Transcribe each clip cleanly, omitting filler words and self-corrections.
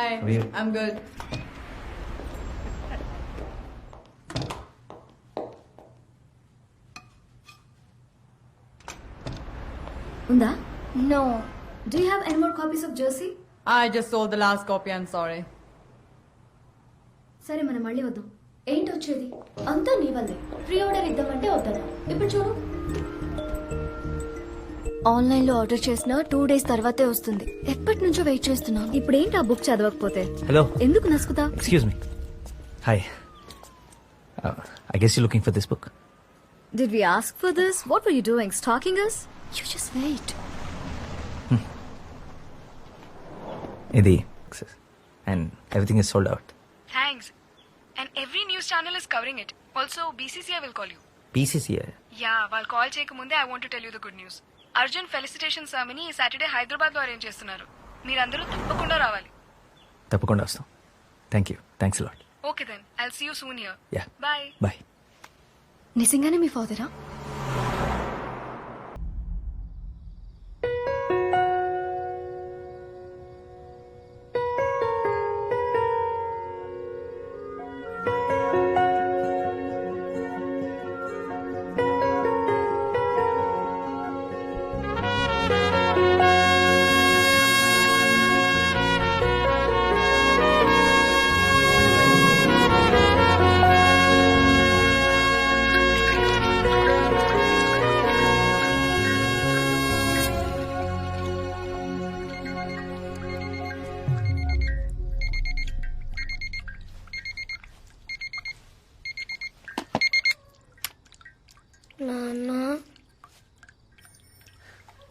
Hi. How are you? I'm good. ఉందా? No. Do you have any more copies of Jersey? I just sold the last copy. I'm sorry. సరే మనం మళ్ళీ వద్దాం. ఏంటి వచ్చేది? అంతా నీ వల్లే. ప్రీ ఆర్డర్ ఇద్దామంటే వద్దన్నా. ఇప్పుడు చూడు. ఆన్లైన్ లో ఆర్డర్ చేసిన 2 days తర్వాతే వస్తుంది. ఎప్పటి నుంచో వెయిట్ చేస్తున్నా. ఇప్పుడు ఏంటి ఆ బుక్ చదవకపోతే? హలో, ఎందుకు నసుకుతా? Excuse me. Hi. I guess you're looking for this book. Did we ask for this? What were you doing? Stalking us? You just wait. ఇది and everything is sold out. Thanks. And every news channel is covering it. Also, BCCI will call you. PCCI. Yeah, వాళ్ళు call చేయకముందే I want to tell you the good news. Arjun felicitation ceremony ఈ Saturday Hyderabad లో arrange చేస్తున్నారు. మీరందరూ తప్పకుండా రావాలి. తప్పకుండా వస్తాం. Thanks lot. Okay then I'll see you soon here. Yeah. Bye. Bye. నిజంగానే మీ ఫాదరా?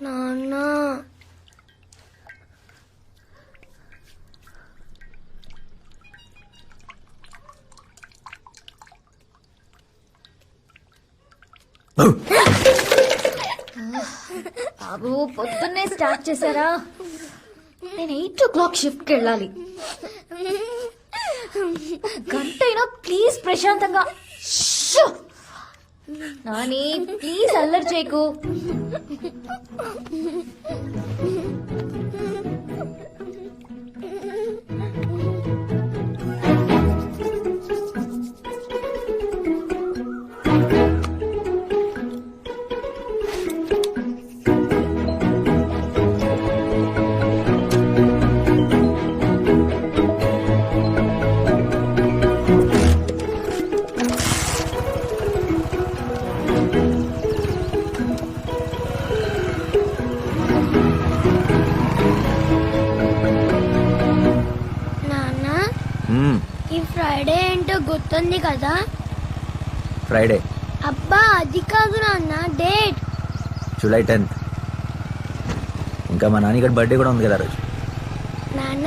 నాన్న బాబు పొద్దున్నే స్టార్ట్ చేశారా? నేను 8 o'clock షిఫ్ట్కి వెళ్ళాలి. గంట అయినా ప్లీజ్ ప్రశాంతంగా. షూ! నాని ప్లీజ్ అల్లరి చేయకు. నాన్న ఈ ఫ్రైడే ఏంటో గుర్తుంది కదా? ఫ్రైడే. అబ్బా అది కాదు నాన్న, డేట్ July 10th. ఇంకా మా నాన్నగారి బర్త్డే కూడా ఉంది కదా రోజు. నాన్న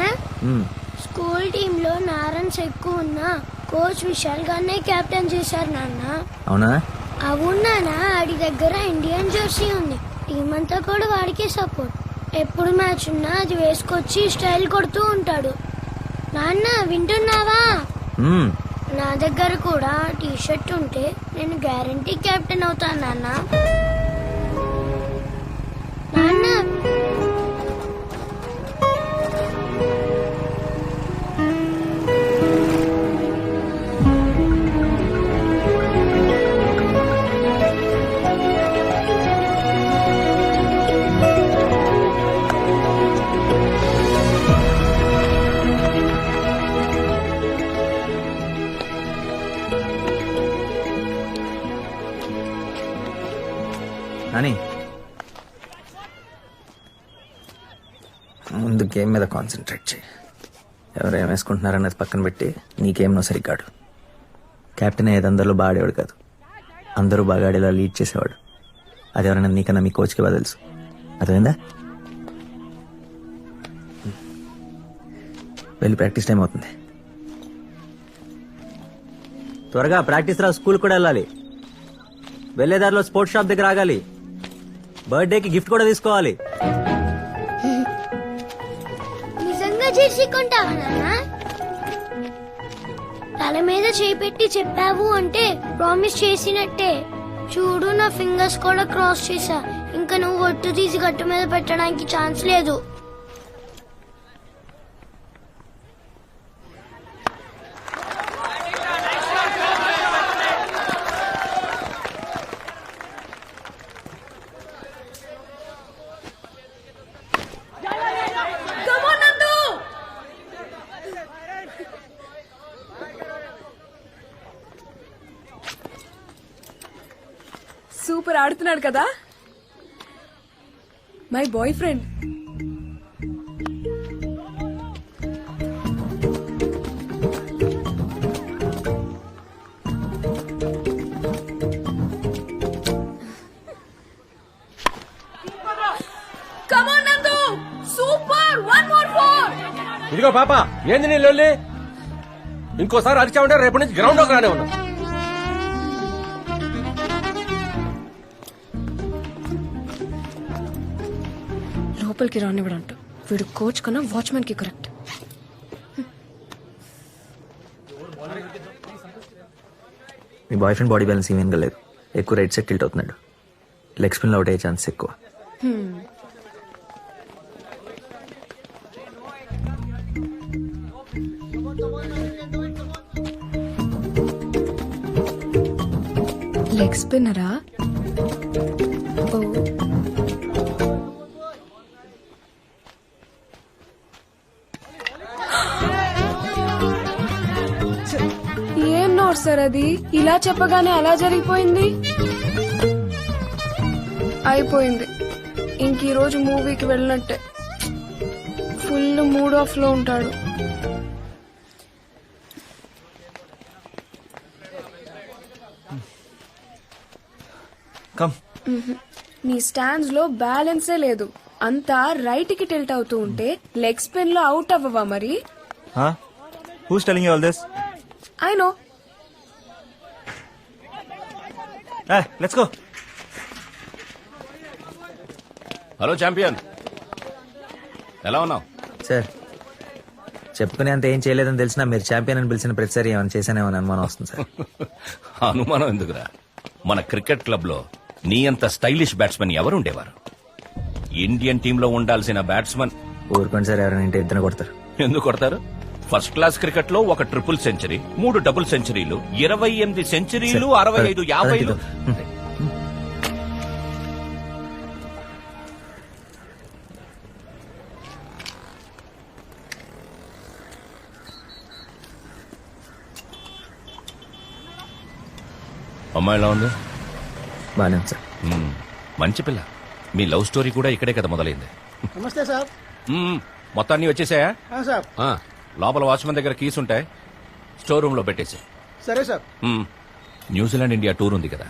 స్కూల్ టీమ్ లో నారన్స్ ఎక్కువ ఉన్నా కోచ్ విశాల్ గారినే కెప్టెన్ చేశారు నాన్న. అవునా? అవును నాన్న, ఆడి దగ్గర ఇండియన్ జెర్సీ ఉంది. టీం అంతా కూడా వాడికే సపోర్ట్. ఎప్పుడు మ్యాచ్ ఉన్నా అది వేసుకొచ్చి స్టైల్ కొడుతూ ఉంటాడు. నాన్న వింటున్నావా? నా దగ్గర కూడా టీ షర్ట్ ఉంటే నేను గ్యారంటీ కెప్టెన్ అవుతాను నాన్న. నాన్న నాని, ముందు గేమ్ మీద కాన్సన్ట్రేట్ చేయి. ఎవరు ఏం వేసుకుంటున్నారన్నది పక్కన పెట్టి నీకేమో సరిగ్గాడు. కెప్టెన్ అయ్యేది అందరిలో బాగా ఆడేవాడు కాదు, అందరూ బాగా ఆడేలా లీడ్ చేసేవాడు. అది ఎవరైనా నీకన్నా మీ కోచ్కి బాగా తెలుసు. అర్థమైందా? వెళ్ళి ప్రాక్టీస్ టైం అవుతుంది. త్వరగా ప్రాక్టీస్ రా, స్కూల్ కూడా వెళ్ళాలి. వెళ్లేదారిలో స్పోర్ట్స్ షాప్ దగ్గర ఆగాలి. బర్త్డేకి గిఫ్ట్ కూడా తీసుకోవాలి. నిజంగా జెర్సీ కొంటావా నాన్న? తల మీద చేయి పెట్టి చెప్పావు అంటే ప్రామిస్ చేసినట్టే. చూడు, నా ఫింగర్స్ కూడా క్రాస్ చేశా. ఇంకా నువ్వు ఒట్టు తీసి గట్టు మీద పెట్టడానికి ఛాన్స్ లేదు. ఆడుతున్నాడు కదా my boy friend. Come on, Nandu! Super! One more four! ఇదిగో పాప ఏంది నీ లొల్లి? ఇంకోసారి అరిచామంటే రేపటి నుంచి గ్రౌండ్ లోకి రానే ఉన్నా. లోపలికి రానివ్వడంట. వీడు కోచ్ కన్నా వాచ్మెన్ కి కరెక్ట్. మీ boy friend body balance even గా లేదు. ఎక్కువ రైట్ సైడ్ టిల్ట్ అవుతున్నాడు. లెగ్ స్పిన్ లో అవుట్ అయ్యే ఛాన్స్ ఎక్కువ. లెగ్ స్పిన్నరా? ఓ ఏం నోట్ సార్ అది? ఇలా చెప్పగానే అలా జరిగిపోయింది. అయిపోయింది. ఇంక ఈ రోజు మూవీకి వెళ్ళినట్టే. ఫుల్ మూడ్ ఆఫ్ లో ఉంటాడు. కమ్. నీ స్టాండ్స్ లో బ్యాలెన్సే లేదు. అంతా రైట్ కి టిల్ట్ అవుతూ ఉంటే లెగ్ స్పిన్ లో అవుట్ అవ్వవా మరి? Who's telling you all this? I know. Hey, let's go. Hello champion, ఎలా ఉన్నావు? సార్ చెప్పుకునే అంత ఏం చేయలేదని తెలిసినా మీరు ఛాంపియన్ అని పిలిచిన ప్రతిసారి ఏమైనా చేశానేమో అనుమానం వస్తుంది సార్. అనుమానం ఎందుకురా? మన క్రికెట్ క్లబ్ లో నీ అంత స్టైలిష్ బ్యాట్స్మెన్ ఎవరుండేవారు? ఇండియన్ టీమ్ లో ఉండాల్సిన బ్యాట్స్మెన్. ఊరుకోండి సార్, ఎవరైనా ఇంటి ఇద్దరు కొడతారు. ఎందుకు కొడతారు? ఫస్ట్ క్లాస్ క్రికెట్ లో ఒక ట్రిపుల్ సెంచరీ, 3 డబుల్ సెంచరీలు, 28 సెంచరీలు, 65, 50. అమ్మాయిలా ఉంది? బాగానే ఉంది సార్. మంచి పిల్ల. మీ లవ్ స్టోరీ కూడా ఇక్కడే కదా మొదలైంది. నమస్తే సార్. మొత్తాన్ని వచ్చేసాయా? సార్ లోపల వాచ్మెన్ దగ్గర కీస్ ఉంటాయి, స్టోర్ రూమ్ లో పెట్టేసి. సరే సార్. న్యూజిలాండ్ ఇండియా టూర్ ఉంది కదా,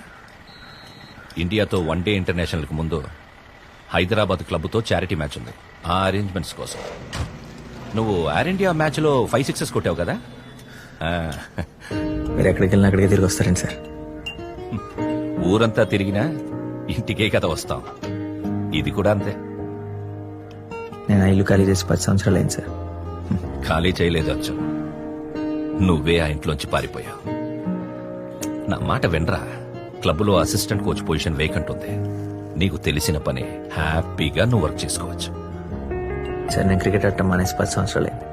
ఇండియాతో 1 డే ఇంటర్నేషనల్ కి ముందు హైదరాబాద్ క్లబ్ తో చారిటీ మ్యాచ్ ఉంది. ఆ అరేంజ్మెంట్స్ కోసం నువ్వు ఎయిర్ ఇండియా మ్యాచ్ లో 5 6 కొట్టావు కదా. మీరు ఎక్కడికి వెళ్ళినా అక్కడికే తిరిగి వస్తారండి సార్. ఊరంతా తిరిగినా ఇంటికే కదా వస్తాం. ఇది కూడా అంతే. నేను ఆ ఇల్లు ఖాళీ చేసి 10 సంవత్సరాలు అయింది సార్. ఖాళీ చేయలేదు అచ్చు, నువ్వే ఆ ఇంట్లోంచి పారిపోయావు. నా మాట వినరా, క్లబ్లో అసిస్టెంట్ కోచ్ పొజిషన్ వేకెంట్ ఉంది. నీకు తెలిసిన పని హ్యాపీగా నువ్వు వర్క్ చేసుకోవచ్చు. సార్ నేను క్రికెట్ ఆడటం మానేసి 10 సంవత్సరాలు అయింది.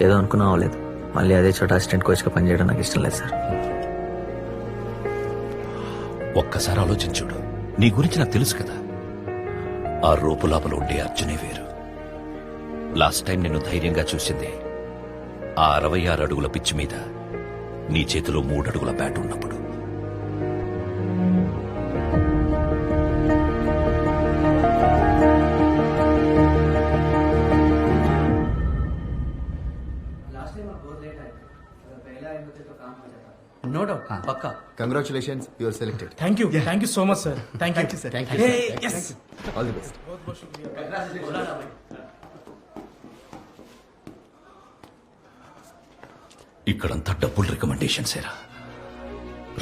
ఏదో అనుకున్నా అవ్వలేదు. మళ్ళీ అదే చోట అసిస్టెంట్ కోచ్గా పనిచేయడం నాకు ఇష్టం లేదు సార్. ఒక్కసారి ఆలోచించుడు. నీ గురించి నాకు తెలుసు కదా. ఆ రూపు లోపల ఉండే అర్జునే వేరు. లాస్ట్ టైం నిన్ను ధైర్యంగా చూసింది ఆ 66 అడుగుల పిచ్ మీద నీ చేతిలో 3 అడుగుల బ్యాట్ ఉన్నప్పుడు. నో డౌట్ పక్కా. Congratulations, you are selected. Thank you so much, sir. Thank you, sir. Thank you, Hey, sir. yes. All the best. ఇక్కడంతా డబ్బులు రికమెండేషన్సేరా.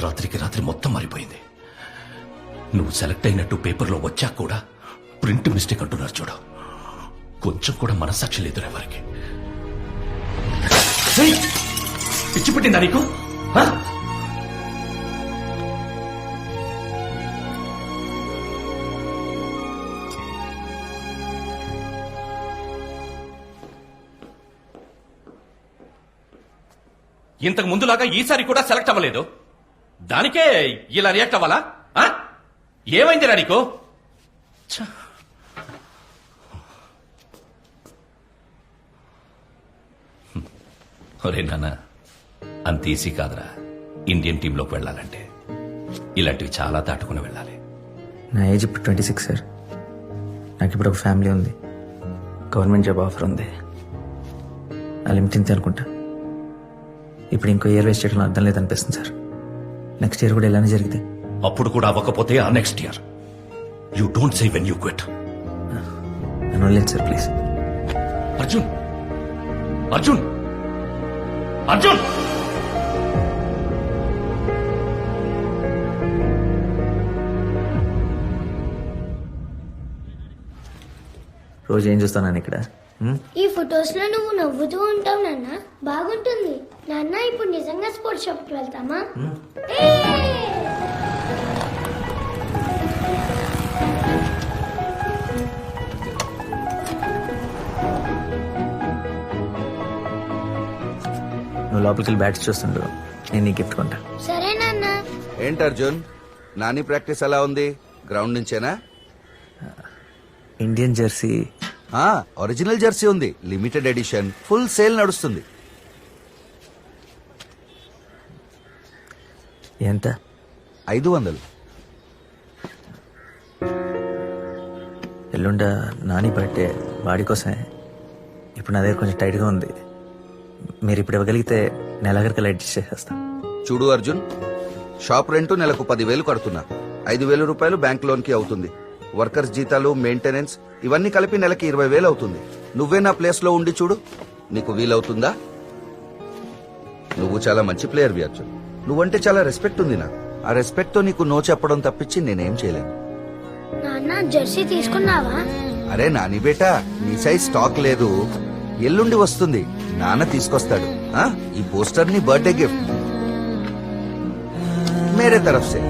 రాత్రికి రాత్రి మొత్తం మారిపోయింది. నువ్వు సెలెక్ట్ అయినట్టు పేపర్లో వచ్చాక కూడా ప్రింట్ మిస్టేక్ అంటున్నారు చూడు. కొంచెం కూడా మనస్సాక్షి లేదురా వారికి. పిచ్చి పుట్టిందా నీకు? ఇంతకు ముందులాగా ఈసారి కూడా సెలెక్ట్ అవ్వలేదు. దానికే ఇలా రియాక్ట్ అవ్వాలా? ఏమైందిరా నీకు? ఒరే నాన్న, అంత ఈజీ కాదురా ఇండియన్ టీంలోకి వెళ్ళాలంటే. ఇలాంటివి చాలా దాటుకుని వెళ్ళాలి. నా ఏజ్ ఇప్పుడు 26 సార్. నాకు ఇప్పుడు ఒక ఫ్యామిలీ ఉంది, గవర్నమెంట్ జాబ్ ఆఫర్ ఉంది. ఆ లిమిట్ ఇంతే అనుకుంటా. ఇప్పుడు ఇంకో ఇయర్ వేస్ట్ చేయడం అర్థం లేదనిపిస్తుంది సార్. నెక్స్ట్ ఇయర్ కూడా ఇలానే జరిగితే అప్పుడు కూడా అవ్వకపోతే ఆ next year. You don't say when you quit. నన్ను వదిలేదు సార్ ప్లీజ్. అర్జున్, అర్జున్, అర్జున్! రోజు ఏం చూస్తాను ఇక్కడ? ఈ ఫొటోస్ లో నువ్వు నవ్వుతూ ఉంటావు నాన్న, బాగుంటుంది. నాన్న ఇప్పుడు నిజంగా స్పోర్ట్స్ షాప్ కి వెళ్తామా? నువ్వు లోపలికి వెళ్ళి బ్యాట్స్ చూస్తుండు, నేను నీ గిఫ్ట్ కొంటా. సరే నాన్న. ఏంటి అర్జున్, నాని ప్రాక్టీస్ ఎలా ఉంది? గ్రౌండ్ నుంచేనా? ఇండియన్ జెర్సీ ఒరిజినల్ జెర్సీ ఉంది, లిమిటెడ్ ఎడిషన్, ఫుల్ సేల్ నడుస్తుంది. ఎంత? 500. ఎల్లుండ నాని బర్త్డే, వాడి కోసమే. ఇప్పుడు నా దగ్గర కొంచెం టైట్గా ఉంది. మీరు ఇప్పుడు ఇవ్వగలిగితే నెలాఖరికి అడ్జస్ట్ చేసేస్తాం. చూడు అర్జున్, షాప్ రెంట్ నెలకు 10,000 కడుతున్నా. 5,000 రూపాయలు బ్యాంక్ లోన్ కి అవుతుంది. వర్కర్స్ జీతాలు, మెయింటెనెన్స్ ఇవన్నీ కలిపి నెలకి 20,000 అవుతుంది. నువ్వే నా ప్లేస్ లో ఉండి చూడు, నీకు వీలవుతుందా? నువ్వు చాలా మంచి ప్లేయర్వి అర్జున్. నువ్వంటే చాలా రెస్పెక్ట్ ఉంది నాకు. ఆ రెస్పెక్ట్ తో నీకు నో చెప్పడం తప్పించి నేనేం చేయలేను. నాన్న జెర్సీ తీసుకున్నావా? అరే నాని బేటా, నీ సైజ్ స్టాక్ లేదు, ఎల్లుండి వస్తుంది, నాన్న తీసుకొస్తాడు. ఈ పోస్టర్ ని బర్త్డే గిఫ్ట్ మేరే తరఫ్ సే.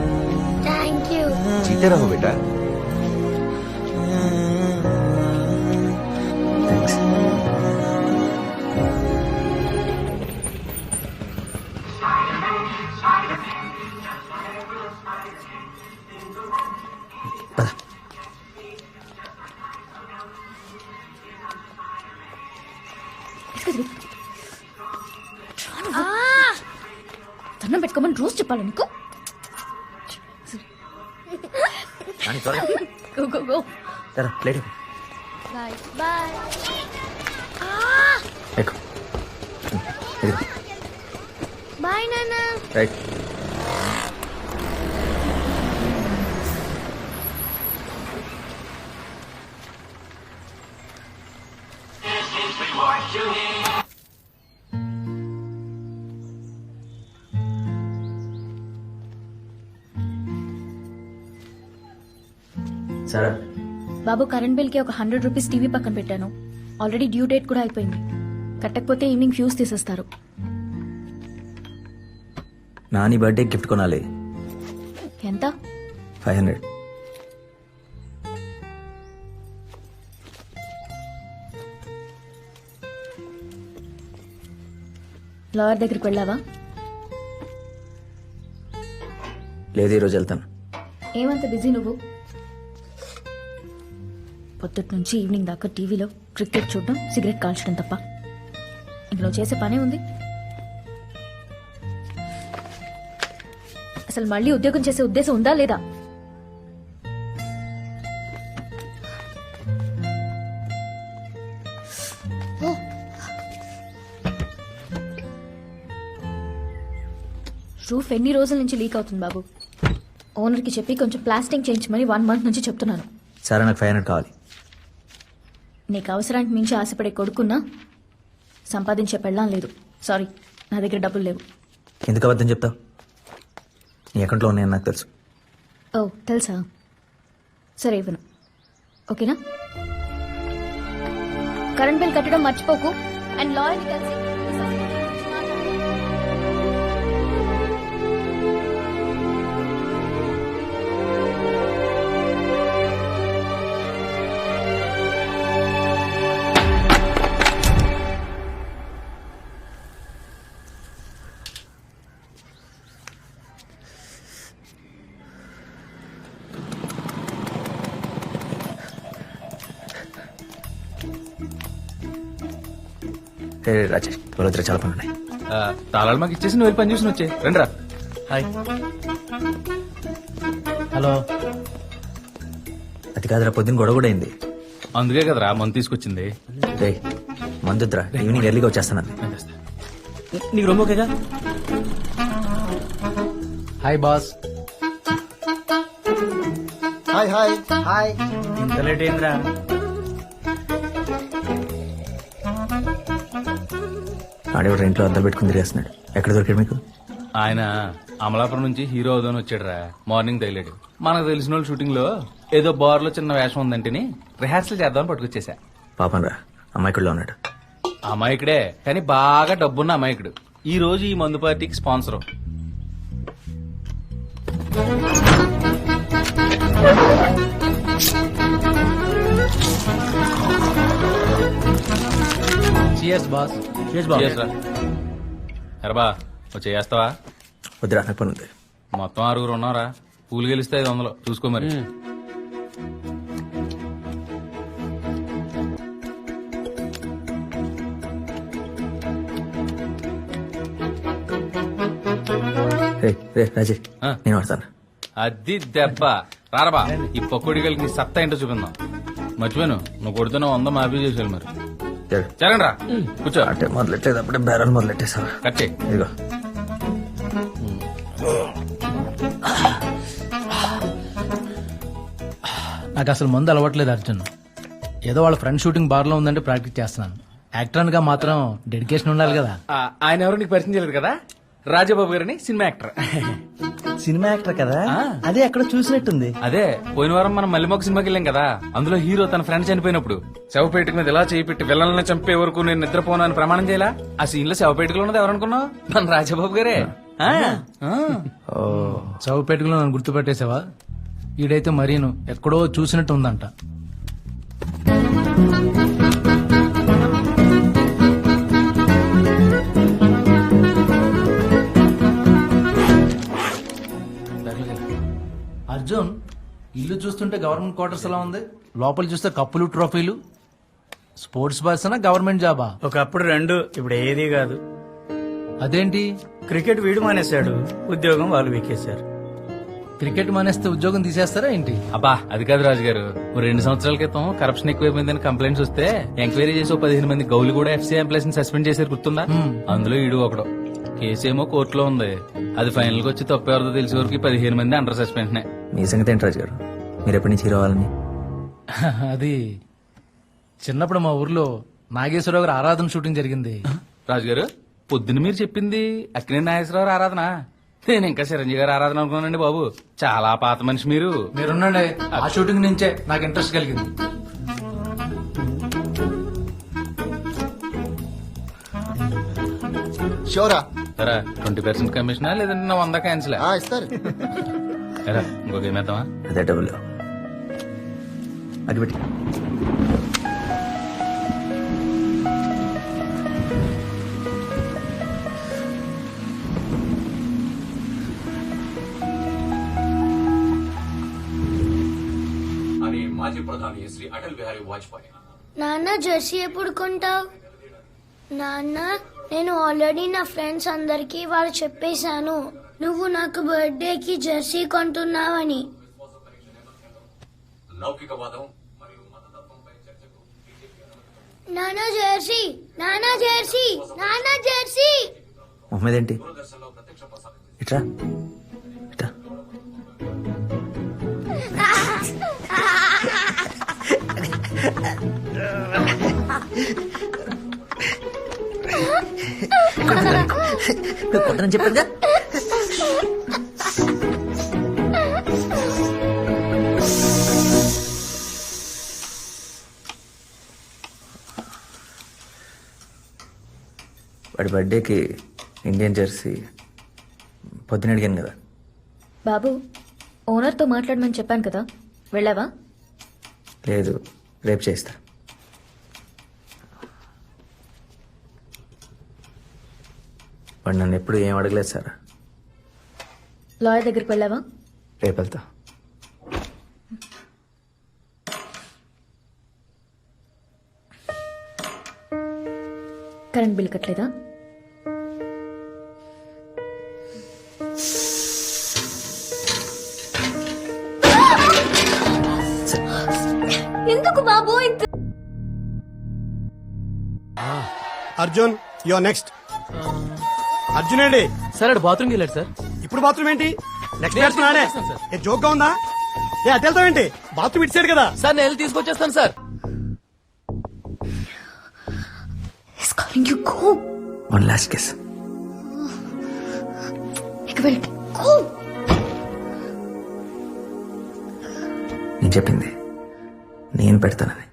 Thank you. జీతే రహో బేటా. థ్యాంక్స్. పద. దండం పెట్టుకోమని రోజు చెప్పాలి నీకు. నాని, త్వరగా. Go go go. సరే, ప్లేట్ ఇవ్వు. బాయ్. ఎక్కు. ఇదిగో. బాయ్ నాన్న. రైట్. సరే, బాబు, కరెంట్ బిల్ కి ఒక 100 రూపీస్ టీవీ పక్కన పెట్టాను. ఆల్రెడీ డ్యూ డేట్ కూడా అయిపోయింది. కట్టకపోతే ఈవినింగ్ ఫ్యూజ్ తీసేస్తారు. నాని బర్త్డే గిఫ్ట్ కొనాలి. ఎంత? 500. లాయర్ దగ్గరికి వెళ్ళావా? లేదు, ఈరోజు వెళ్తాను. ఏమంత బిజీ నువ్వు? పొద్దుటి నుంచి ఈవినింగ్ దాకా టీవీలో క్రికెట్ చూడడం, సిగరెట్ కాల్చడం తప్ప ఇంక నువ్వు చేసే పనే ఉంది? అసలు మళ్ళీ ఉద్యోగం చేసే ఉద్దేశం ఉందా లేదా? రూఫ్ ఎన్ని రోజుల నుంచి లీక్ అవుతుంది బాబు. ఓనర్కి చెప్పి కొంచెం ప్లాస్టింగ్ చేయించమని 1 మంత్ నుంచి చెప్తున్నాను. సరే, నాకు 500 కావాలి. నీకు అవసరానికి మించి ఆశపడే కొడుకున్నా సంపాదించే పెళ్ళాం లేదు. సారీ, నా దగ్గర డబ్బులు లేవు. ఎందుకు అబద్ధం చెప్తావు? నీ అకౌంట్లో ఉన్నాయని నాకు తెలుసు. ఓ, తెలుసా? సరే, ఇవ్వను. ఓకేనా? కరెంట్ బిల్ కట్టడం మర్చిపోకు. అండ్ లాయర్ని కలిసి రాజేష్, వాళ్ళ దగ్గర చాలా పనులు ఉన్నాయి. తాళాలు మాకు ఇచ్చేసి నువ్వు వెళ్ళి పని చూసి వచ్చే రండి రా. హాయ్. హలో. అది కాదురా, పొద్దున్న గొడవ కూడా అయింది. అందుకే కదరా మందు తీసుకొచ్చింది. రే మందుద్రా, ఈవినింగ్ ఎర్లీగా వచ్చేస్తాను. నీకు రొమ్మ ఓకేగా? Hi boss. Hi hi hi. ఇంత లేట్ అయిందిరా? ఆడేవాడు ఇంట్లో అద్దలు పెట్టుకుని తిరిగేస్తున్నాడు. ఎక్కడ దొరికాడు మీకు? ఆయన అమలాపురం నుంచి హీరో అవుదాని వచ్చాడురా. మార్నింగ్ తగిలాడు. మనకు తెలిసిన వాళ్ళు షూటింగ్ లో ఏదో బార్ లో చిన్న వేషం ఉందంటేని రిహార్సల్ చేద్దామని పట్టుకొచ్చేసా. పాపం రా, అమ్మాయికుడిలో ఉన్నాడు. అమాయకుడే కానీ బాగా డబ్బున్న అమాయకుడు. ఈ రోజు ఈ మందు పార్టీకి స్పాన్సర్. Cheers boss. ఎరబా వచ్చి చేస్తావా? వద్దురా, నాకు పని ఉంది. మొత్తం 6 ఉన్నారా? పూలు గెలిస్తే 500 చూసుకో మరి. రే రే రాజీ, ఆ. నేను వాడతాను. అది దెబ్బ. రారబా, ఈ పకోడి కలిగి నీ సత్తా ఏంటో చూపిందాం. మర్చిపోయాను, నువ్వు కొడుతున్న 100 మాఫీ చేసేయాలి మరి. ఏడు. జరగండి రా, కూర్చో. అంటే మొదలెట్టేది అప్పుడే బేరాలు మొదలెట్టేసావా? కట్ చేయి. ఇదిగో నాకు అసలు మందు అలవాట్లేదు అర్జున్. ఏదో వాళ్ళ ఫ్రెండ్ షూటింగ్ బార్ లో ఉందంటే ప్రాక్టీస్ చేస్తున్నాను. యాక్టర్ గా మాత్రం డెడికేషన్ ఉండాలి కదా. ఆయన ఎవరు నీకు పరిచయం చేయలేదు కదా? రాజబాబు గారని సినిమా యాక్టర్. సినిమా యాక్టర్ కదా, అదే ఎక్కడ చూసినట్టుంది. అదే పోయిన వారం మనం మల్లిమొక్క సినిమాకి వెళ్ళాం కదా, అందులో హీరో తన ఫ్రెండ్ చనిపోయినప్పుడు శవపేటిక మీద ఇలా చేయి పెట్టి విలన్లను చంపే వరకు నేను నిద్రపోను అని ప్రమాణం చేయాలా? ఆ సీన్ లో శవపేటికలో ఉన్నది ఎవరనుకున్నావు? మన రాజబాబు గారే. చౌపేటలో నన్ను గుర్తుపెట్టేసావా? ఈడైతే మరీను ఎక్కడో చూసినట్టు ఉందంట. అర్జున్, ఇల్లు చూస్తుంటే గవర్నమెంట్ క్వార్టర్స్ ఎలా ఉంది, లోపల చూస్తే కప్పులు ట్రోఫీలు. స్పోర్ట్స్ పర్సనా గవర్నమెంట్ జాబా? ఒకప్పుడు 2, ఇప్పుడు ఏది కాదు. అదేంటి? క్రికెట్ వీడు మానేశాడు, ఉద్యోగం వాళ్ళు వీకేశారు. క్రికెట్ మానేస్తే ఉద్యోగం తీసేస్తారా ఏంటి? అబ్బా అది కాదు రాజు గారు. 2 సంవత్సరాల క్రితం కరప్షన్ ఎక్కువైపోయిందని కంప్లైంట్స్ వస్తే ఎంక్వైరీ చేసి 15 మంది గౌలు కూడా ఎఫ్సీ ఎంప్లాయీస్ ని సస్పెండ్ చేశారు, గుర్తుందా? అందులో ఈడు ఒకడు. కేసు ఏమో కోర్టులో ఉంది. అది ఫైనల్ గా వచ్చి తప్పు ఎవరిదో తెలిసే వరకు 15 మంది అండర్ సస్పెన్షన్. మీ సంగతి ఏంటి రాజు గారు? మీరు ఎప్పటి నుంచి హీరో అవ్వాలని? అది చిన్నప్పుడు మా ఊర్లో నాగేశ్వరరావు గారు ఆరాధన షూటింగ్ జరిగింది. రాజు గారు, పొద్దున్న మీరు చెప్పింది అక్కినే నాగేశ్వరరావు ఆరాధన. నేను ఇంకా చిరంజీవి గారు ఆరాధన అనుకున్నానండి బాబు. చాలా పాత మనిషి మీరు. మీరున్నాండి, ఆ షూటింగ్ నుంచే నాకు ఇంట్రెస్ట్ కలిగింది. షోరా 20% కమిషనా లేదంటే నా 100 క్యాన్సిల్? ఇస్తారు. ఇంకొక ఏమేద్దామా? అదే డబ్బులు అది పెట్టి. మాజీ ప్రధాని శ్రీ అటల్ బిహారీ వాజ్పేయి. నాన్న జెర్సీ ఎప్పుడు కొంటావు? నాన్న, నేను ఆల్రెడీ నా ఫ్రెండ్స్ అందరికి వాళ్ళు చెప్పేశాను నువ్వు నాకు బర్త్డేకి జెర్సీ కొంటున్నావని. లౌకికవాదం మరియు మతతత్వంపై చర్చకు నానా జెర్సీ, నానా జెర్సీ, నానా జెర్సీ. మొహమ్మద్ ఏంటి ఇట్రా ఇట్రా. కొట్టని చెప్పాను. వాడి బర్త్డేకి ఇండియన్ జెర్సీ పొద్దున అడిగాను కదా. బాబు, ఓనర్తో మాట్లాడమని చెప్పాను కదా, వెళ్ళావా? లేదు, రేపు చేస్తా. వాడు నన్ను ఎప్పుడు ఏం అడగలేదు సార్. లాయర్ దగ్గరికి వెళ్ళావా? రేపు వెళ్తా. కరెంట్ బిల్ కట్టలేదా? బాబు అర్జున్ యో నెక్స్ట్. అర్జున్ అండి సార్ అటు బాత్రూమ్కి వెళ్ళాడు సార్. ఇప్పుడు బాత్రూమ్ ఏంటి? నెక్స్ట్ చేస్తున్నాడే ఏ జోక్ గా ఉందా? ఏ అటు వెళ్తావు ఏంటి? బాత్రూమ్ ఇటు సైడ్ కదా. సార్ నేను వెళ్ళి తీసుకొచ్చేస్తాను sir. You go. One last kiss. ఇక వెళ్ళి గో. నేను చెప్పింది నేను పెడతానని.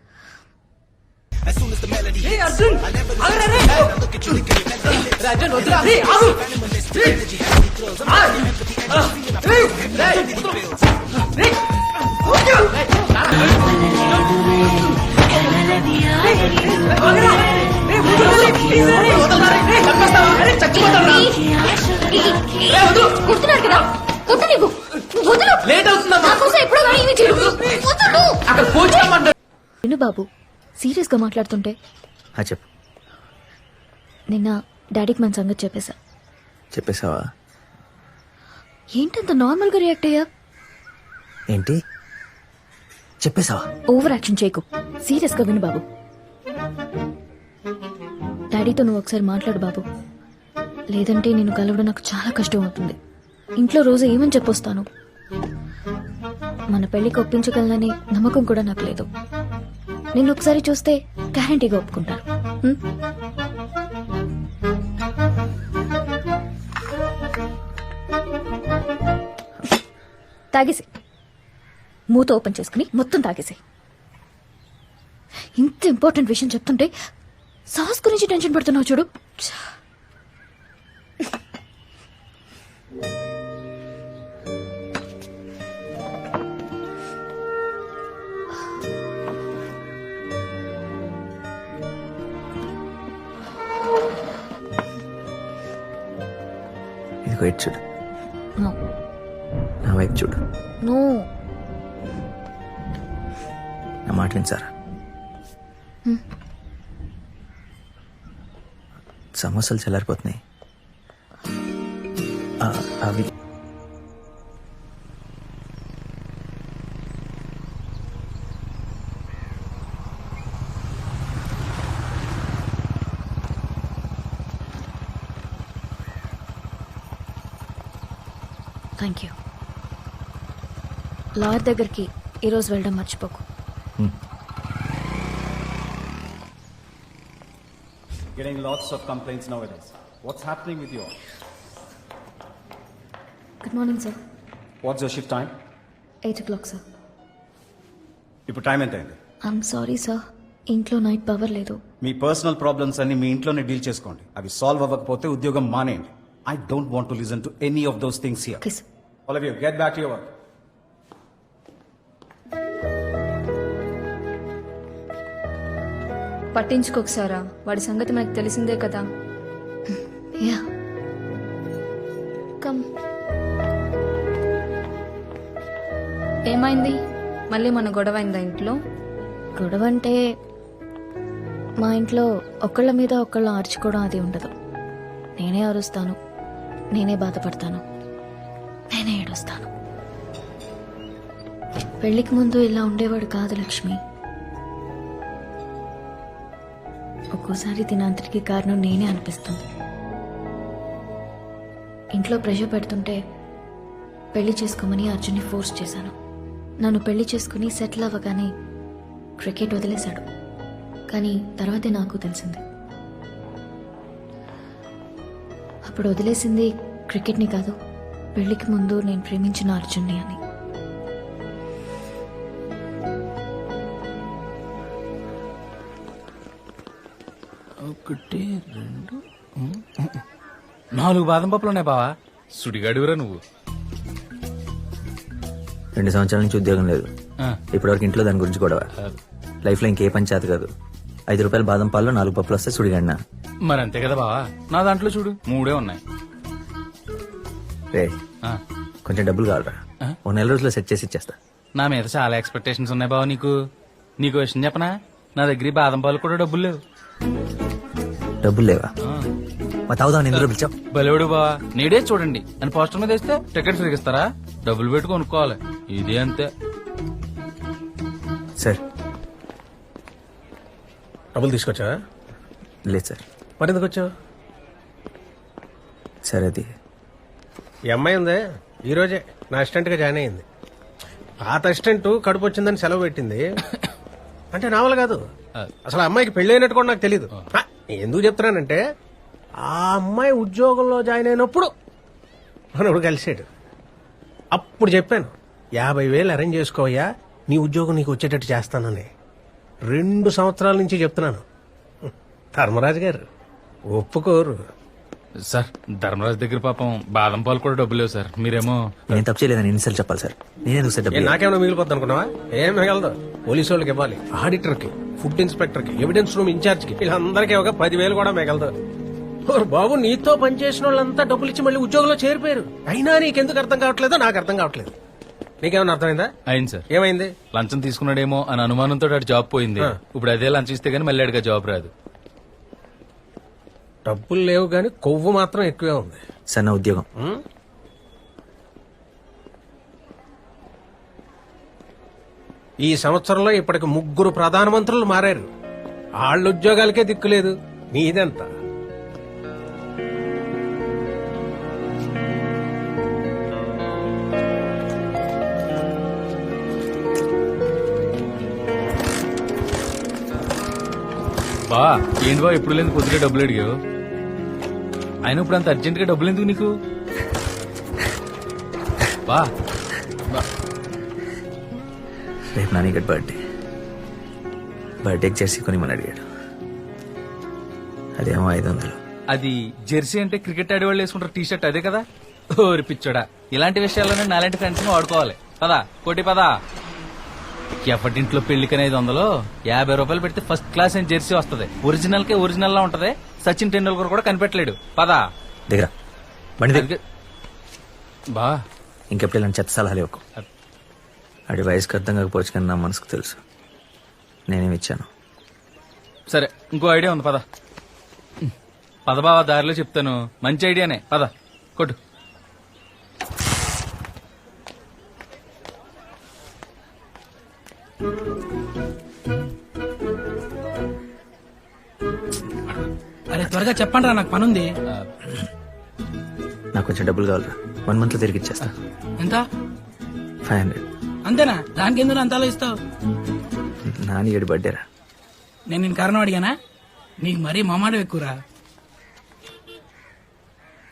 కుడుతున్నాడు కదా కుట్టు నీకు. వదులు. లేట్ అవుతుందా? నా కోసం ఎప్పుడో కానీ ఇవి చేయడు. వదులు. అక్కడ కోచ్ రమ్మంటాడు. విను బాబు, సీరియస్ గా మాట్లాడుతుంటే చెప్పు. నిన్న డాడీకి మన సంగతి చెప్పేశా. చెప్పేసావా? ఏంటంత నార్మల్ గా రియాక్ట్ అయ్యా? ఏంటి చెప్పేసావా? ఓవర్ యాక్షన్ చేయకు. సీరియస్ గా విను బాబు. డాడీతో నువ్వు ఒకసారి మాట్లాడు బాబు. లేదంటే నేను కలవడం నాకు చాలా కష్టం అవుతుంది. ఇంట్లో రోజు ఏమని చెప్పొస్తాను? మన పెళ్లికి ఒప్పించగలనని నమ్మకం కూడా నాకు లేదు. నేను ఒకసారి చూస్తే గ్యారంటీగా ఒప్పుకుంటాను. ఉం? తాగేసి మూత ఓపెన్ చేసుకుని మొత్తం తాగేసి. ఇంత ఇంపార్టెంట్ విషయం చెప్తుంటే సాస్ గురించి టెన్షన్ పడుతున్నావు చూడు. ఇది వైట్ చూడు. నో నా వైపు చూడు. నో. నా మాట విను సారా. సమోసాలు చల్లారిపోతున్నాయి. అవి థ్యాంక్ యూ. లాయర్ దగ్గరికి ఈరోజు వెళ్ళడం మర్చిపోకు. Getting lots of complaints nowadays. What's happening with you all? Good morning sir. What's your shift time? 8 o'clock sir. ఇప్పుడు టైం ఎంత అయింది? ఐఎమ్ సారీ సార్, ఇంట్లో నైట్ పవర్ లేదు. మీ పర్సనల్ ప్రాబ్లమ్స్ అన్ని మీ ఇంట్లోనే డీల్ చేసుకోండి. అవి సాల్వ్ అవ్వకపోతే ఉద్యోగం మానేయండి. I don't want to listen to any of those things here. Okay, sir. All of you, get back to your work. పట్టించుకోకసారా, వాడి సంగతి మనకు తెలిసిందే కదా. Yeah come. ఏమైంది? మళ్ళీ మన గొడవ అయిందా ఇంట్లో? గొడవ అంటే మా ఇంట్లో ఒకళ్ళ మీద ఒకళ్ళు ఆర్చుకోవడం అది ఉండదు. నేనే అరుస్తాను, నేనే బాధపడతాను, నేనే ఏడుస్తాను. పెళ్లికి ముందు ఇలా ఉండేవాడు కాదు లక్ష్మి. ఒక్కోసారి దీని అంతటికి కారణం నేనే అనిపిస్తుంది. ఇంట్లో ప్రెషర్ పెడుతుంటే పెళ్లి చేసుకోమని అర్జున్ని ఫోర్స్ చేశాను. నన్ను పెళ్లి చేసుకుని సెటిల్ అవ్వగానే క్రికెట్ వదిలేశాడు. కానీ తర్వాతే నాకు తెలిసింది, అప్పుడు వదిలేసింది క్రికెట్ని కాదు, పెళ్లికి ముందు నేను ప్రేమించిన అర్జున్ని అని. ఒకటి 2 4 బాదం పప్పులు ఉన్నాయి బావా. సుడిగాడివరా నువ్వు. 2 సంవత్సరాల నుంచి ఉద్యోగం లేదు. ఆ. ఇప్పటివరకు ఇంట్లో దాని గురించి గొడవ. లైఫ్లో ఇంకే పంచాయతీ కాదు. 5 రూపాయల బాదం పాల్లో 4 పప్పులు వస్తే సుడిగడినా. మరి అంతే కదా బావా. నా దాంట్లో చూడు 3 ఉన్నాయి. రే ఆ. కొంచెం డబ్బులు కావాలరా. ఆ? ఓ నెల రోజుల్లో సెట్ చేసి ఇచ్చేస్తా. నా మీద చాలా ఎక్స్పెక్టేషన్స్ ఉన్నాయి బావా నీకు. నీకు విషయం చెప్పనా, నా దగ్గర ఈ బాదం పాలు కూడా డబ్బులు లేవు. డబ్బులు లేవా? మా తాగుదాం ఎందులో పిలిచావు? బలేవుడు బావా. నీడే చూడండి అని పోస్టర్ మీద వేస్తే టికెట్ ఫ్రీగా ఇస్తారా? డబ్బులు పెట్టి కొనుక్కోవాలి. ఇదే అంతే. సార్ డబ్బులు తీసుకొచ్చావా? లేదు సార్. మరి ఎందుకు వచ్చావు? సరే అది ఈ అమ్మాయి ఉందే ఈరోజే నా అసిస్టెంట్గా జాయిన్ అయ్యింది. పాత అసిస్టెంట్ కడుపు వచ్చిందని సెలవు పెట్టింది. అంటే నా వల్ల కాదు, అసలు ఆ అమ్మాయికి పెళ్లి అయినట్టు కూడా నాకు తెలియదు. ఎందుకు చెప్తున్నానంటే ఆ అమ్మాయి ఉద్యోగంలో జాయిన్ అయినప్పుడు మనోడు కలిసాడు. అప్పుడు చెప్పాను 50,000 అరేంజ్ చేసుకోవయ్యా, నీ ఉద్యోగం నీకు వచ్చేటట్టు చేస్తానని. 2 సంవత్సరాల నుంచి చెప్తున్నాను. ధర్మరాజు గారు ఒప్పుకోరు. సార్ ధర్మరాజు దగ్గర పాపం బాదం పాలు కూడా డబ్బులు లేవు సార్. మీరేమో నేను తప్పు చేయలేదని ఎన్నిసార్లు చెప్పాలి సార్? నేనే సార్ డబ్బులు నాకేమైనా మిగిలిపోద్ది అనుకున్నావా? ఏం మిగలదు. పోలీసు వాళ్ళకి ఇవ్వాలి, ఆడిటర్ కి, ఫుడ్ ఇన్స్పెక్టర్ కి, ఎవిడెన్స్ రూమ్ ఇన్ఛార్జ్ కి, వీళ్ళందరికీ ఒక 10,000 కూడా మిగలదు. ఓర్ బాబు, నీతో పనిచేసిన వాళ్ళంతా డబ్బులు ఇచ్చి మళ్ళీ ఉద్యోగంలో చేరిపోయారు. అయినా నీకెందుకు అర్థం కావట్లేదో నాకు అర్థం కావట్లేదు. నీకేమైనా అర్థమైందా? అయింది సార్. ఏమైంది? లంచం తీసుకున్నాడేమో అని అనుమానంతో అటు జాబ్ పోయింది. ఇప్పుడు అదే లంచం ఇస్తే గానీ మళ్ళీ అడిగా జాబ్ రాదు. డబ్బులు లేవు గాని కొవ్వు మాత్రం ఎక్కువే ఉంది. సార్ నా ఉద్యోగం ఈ సంవత్సరంలో ఇప్పటికి 3 ప్రధానమంత్రులు మారారు. వాళ్ళ ఉద్యోగాలకే దిక్కులేదు, నీదెంత? బా ఏంటి బా ఎప్పుడు లేదు కొద్దిగా డబ్బులు అడిగావు? ఆయన ఇప్పుడు అంత అర్జెంట్ గా డబ్బులు ఎందుకు నీకు? బా రేపు నాన్నగడ్ బర్త్డేకి జెర్సీ కొనిమని అడిగాడు. అదేమో 500. అది జెర్సీ అంటే క్రికెట్ ఆడేవాళ్ళు వేసుకుంటారు టీ షర్ట్, అదే కదా? ఓరి పిచ్చోడా, ఇలాంటి విషయాల్లోనే నాలాంటి ఫ్రెండ్స్ ని వాడుకోవాలి. పదా కోటి పదా. ఎవరింట్లో పెళ్లికని 500, 50 రూపాయలు పెడితే ఫస్ట్ క్లాస్ అని జెర్సీ వస్తుంది. ఒరిజినల్ కే ఒరిజినల్ లా ఉంటది. సచిన్ టెండూల్కర్ కూడా కనిపెట్టలేడు. పదా దగ్గర బండి దగ్గర. బా ఇంకెప్పుడు ఇలాంటి చెత్త సలహాలు ఇవ్వకు. ఆడి వయసుకు అర్థం కాకపోవచ్చు కానీ నా మనసుకు తెలుసు నేనేమి ఇచ్చాను. సరే ఇంకో ఐడియా ఉంది, పద పద బావా, దారిలో చెప్తాను. మంచి ఐడియానే, పద కొట్టు. అరే త్వరగా చెప్పండి రా, నాకు పనుంది. నాకు కొంచెం డబ్బులు కావాలరా, 1 month లో తిరిగి ఇచ్చేస్తా. ఎంత? 500. అంతేనా? దానికి ఎందుకు అంతలో ఇస్తావు? నాని 7 బర్త్డేరా. నేను నేను కారణం అడిగానా? నీకు మరీ మామాడు ఎక్కువరా.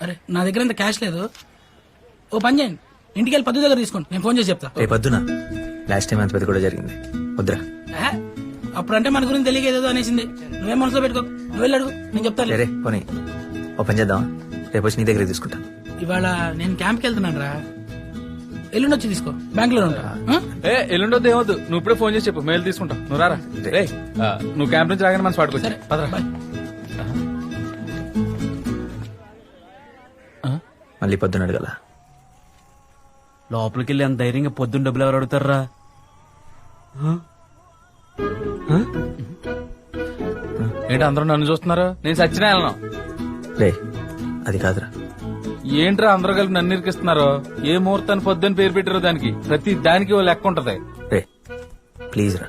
అరే నా దగ్గర అంత క్యాష్ లేదు. ఓ పని చేయండి, ఇంటికి వెళ్ళి 10 దగ్గర తీసుకోండి, నేను ఫోన్ చేసి చెప్తా. రేపు పొద్దున లాస్ట్ టైం అంత పెద్ద కూడా జరిగింది. వద్దురా. అప్పుడంటే మన గురించి తెలియకేదో అనేసింది. నువ్వేం మనసులో పెట్టుకో, నువ్వు వెళ్ళి అడుగు, నేను చెప్తాను. రే పోనీ ఓ పని చేద్దాం, రేపు వచ్చి నీ దగ్గర తీసుకుంటా. ఇవాళ నేను క్యాంప్కి వెళ్తున్నాను రా, ఎల్లుండి వచ్చి తీసుకో, బ్యాంకులో ఉంటా. ఎల్లుండొద్దు ఏమొద్దు, నువ్వు ఇప్పుడే ఫోన్ చేసి చెప్పు, మెయిల్ తీసుకుంటా. నువ్వు రారా. నువ్వు క్యాంప్ నుంచి రాగానే మనసు పాడుకోవచ్చు. పదరా. మళ్ళీ పొద్దున అడగల. లోపలికి వెళ్ళి అంత ధైర్యంగా పొద్దున్న డబ్బులు ఎవరు అడుగుతారా? ఏంటి అందరూ నన్ను చూస్తున్నారు? నేను సచ్చినా వెళ్ళను. రే అది కాదురా. ఏంట్రా అందరూ కలిపి నన్ను ఇరికిస్తున్నారు? ఏ ముహూర్తాన్ని పొద్దున్న పేరు పెట్టారో దానికి, ప్రతి దానికి ఓ లెక్క ఉంటది. రే ప్లీజ్ రా.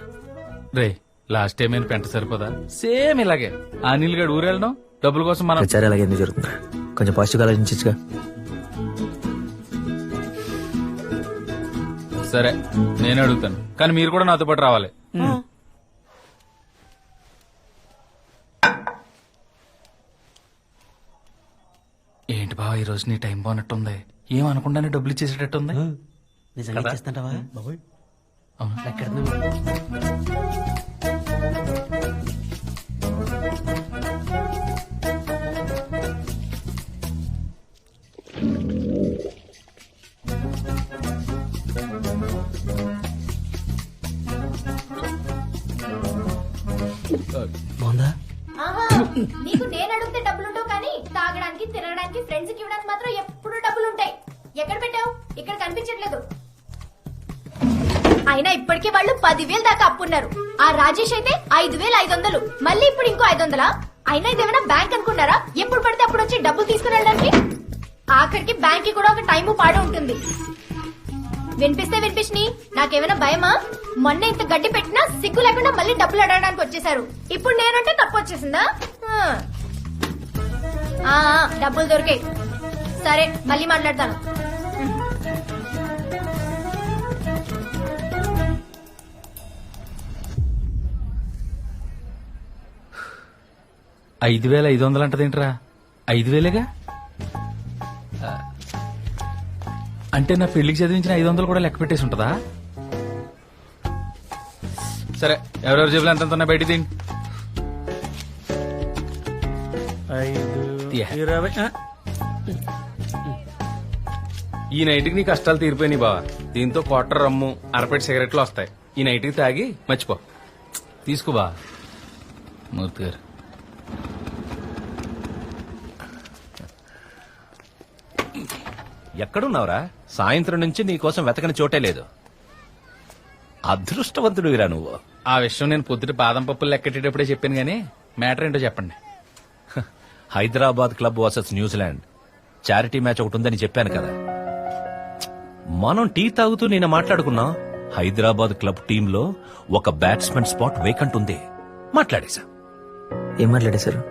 రే లాస్ట్ టైం ఏమైనా పెంట సరిపోదా? సేమ్ ఇలాగే ఆ నీళ్ళు గడు ఊరెళ్ళడం డబ్బుల కోసం మనం. ప్రచారం అలాగే ఎందుకు జరుగుతుందా? కొంచెం పాజిటివ్ ఆలోచించగా. సరే నేను అడుగుతాను, కానీ మీరు కూడా నాతో పాటు రావాలి. ఏంటి బావ ఈ రోజు నీ టైం బాగున్నట్టుంది? ఏమనుకుండానే డబ్బులు ఇచ్చేసేటట్టుంది. నిజంగా చేస్తాంటావా? బాగుందా? నీకు నేను అడిగితే డబ్బులుంటావు కానీ తాగడానికి, తినడానికి, ఫ్రెండ్స్ కి ఇవ్వడానికి మాత్రం ఎప్పుడు డబ్బులుంటాయి. ఎక్కడ పెట్టావు? ఇక్కడ కనిపించట్లేదు. అయినా ఇప్పటికే వాళ్ళు 10,000 దాకా అప్పున్నారు. ఆ రాజేష్ అయితే 5,500, మళ్ళీ ఇప్పుడు ఇంకో 500. అయినా ఇదేమైనా బ్యాంక్ అనుకున్నారా? ఎప్పుడు పడితే అప్పుడు వచ్చి డబ్బులు తీసుకుని వెళ్ళడానికి. ఆఖరికి బ్యాంక్ కి కూడా ఒక టైం పాడు ఉంటుంది. వినిపిస్తే వినిపించి నాకేమైనా భయమా? మొన్న ఇంత గడ్డి పెట్టినా సిగ్గు లేకుండా మళ్ళీ డబ్బులు అడగడానికి వచ్చేసారు. ఇప్పుడు నేనంటే తప్పు వచ్చేసిందా? డబ్బులు దొరికాయి. సరే మళ్ళీ మాట్లాడతాను. 5,500 అంటదేంట్రా? 5,000గా? అంటే నా పెళ్లికి చదివించిన 500 కూడా లెక్క పెట్టేసి ఉంటదా? సరే ఎవరెవరు జేబులు ఎంత ఉన్నాయి బయట తిండి. 5, 20. ఈ నైట్కి నీ కష్టాలు తీరిపోయినాయి బావా. దీంతో క్వార్టర్ రమ్ము, అరపెట్టి సిగరెట్లు వస్తాయి. ఈ నైట్కి తాగి మర్చిపో. తీసుకో బా మూర్తి గారు. ఎక్కడున్నావురా? సాయంత్రం నుంచి నీకోసం వెతకని చోటే లేదు. అదృష్టవంతుడివిరా నువ్వు. ఆ విషయం నేను పొద్దుట బాదం పప్పులు లెక్కెట్టేటప్పుడే చెప్పాను గానీ మ్యాటర్ ఏంటో చెప్పండి. Hyderabad club versus New Zealand charity match ఒకటి ఉందని చెప్పాను కదా. మనం టీ తాగుతూ నేను మాట్లాడుకున్నాం. హైదరాబాద్ క్లబ్ టీంలో ఒక బ్యాట్స్మెన్ స్పాట్ వేకంట్ ఉంది. మాట్లాడేశా. ఏం మాట్లాడేశారు?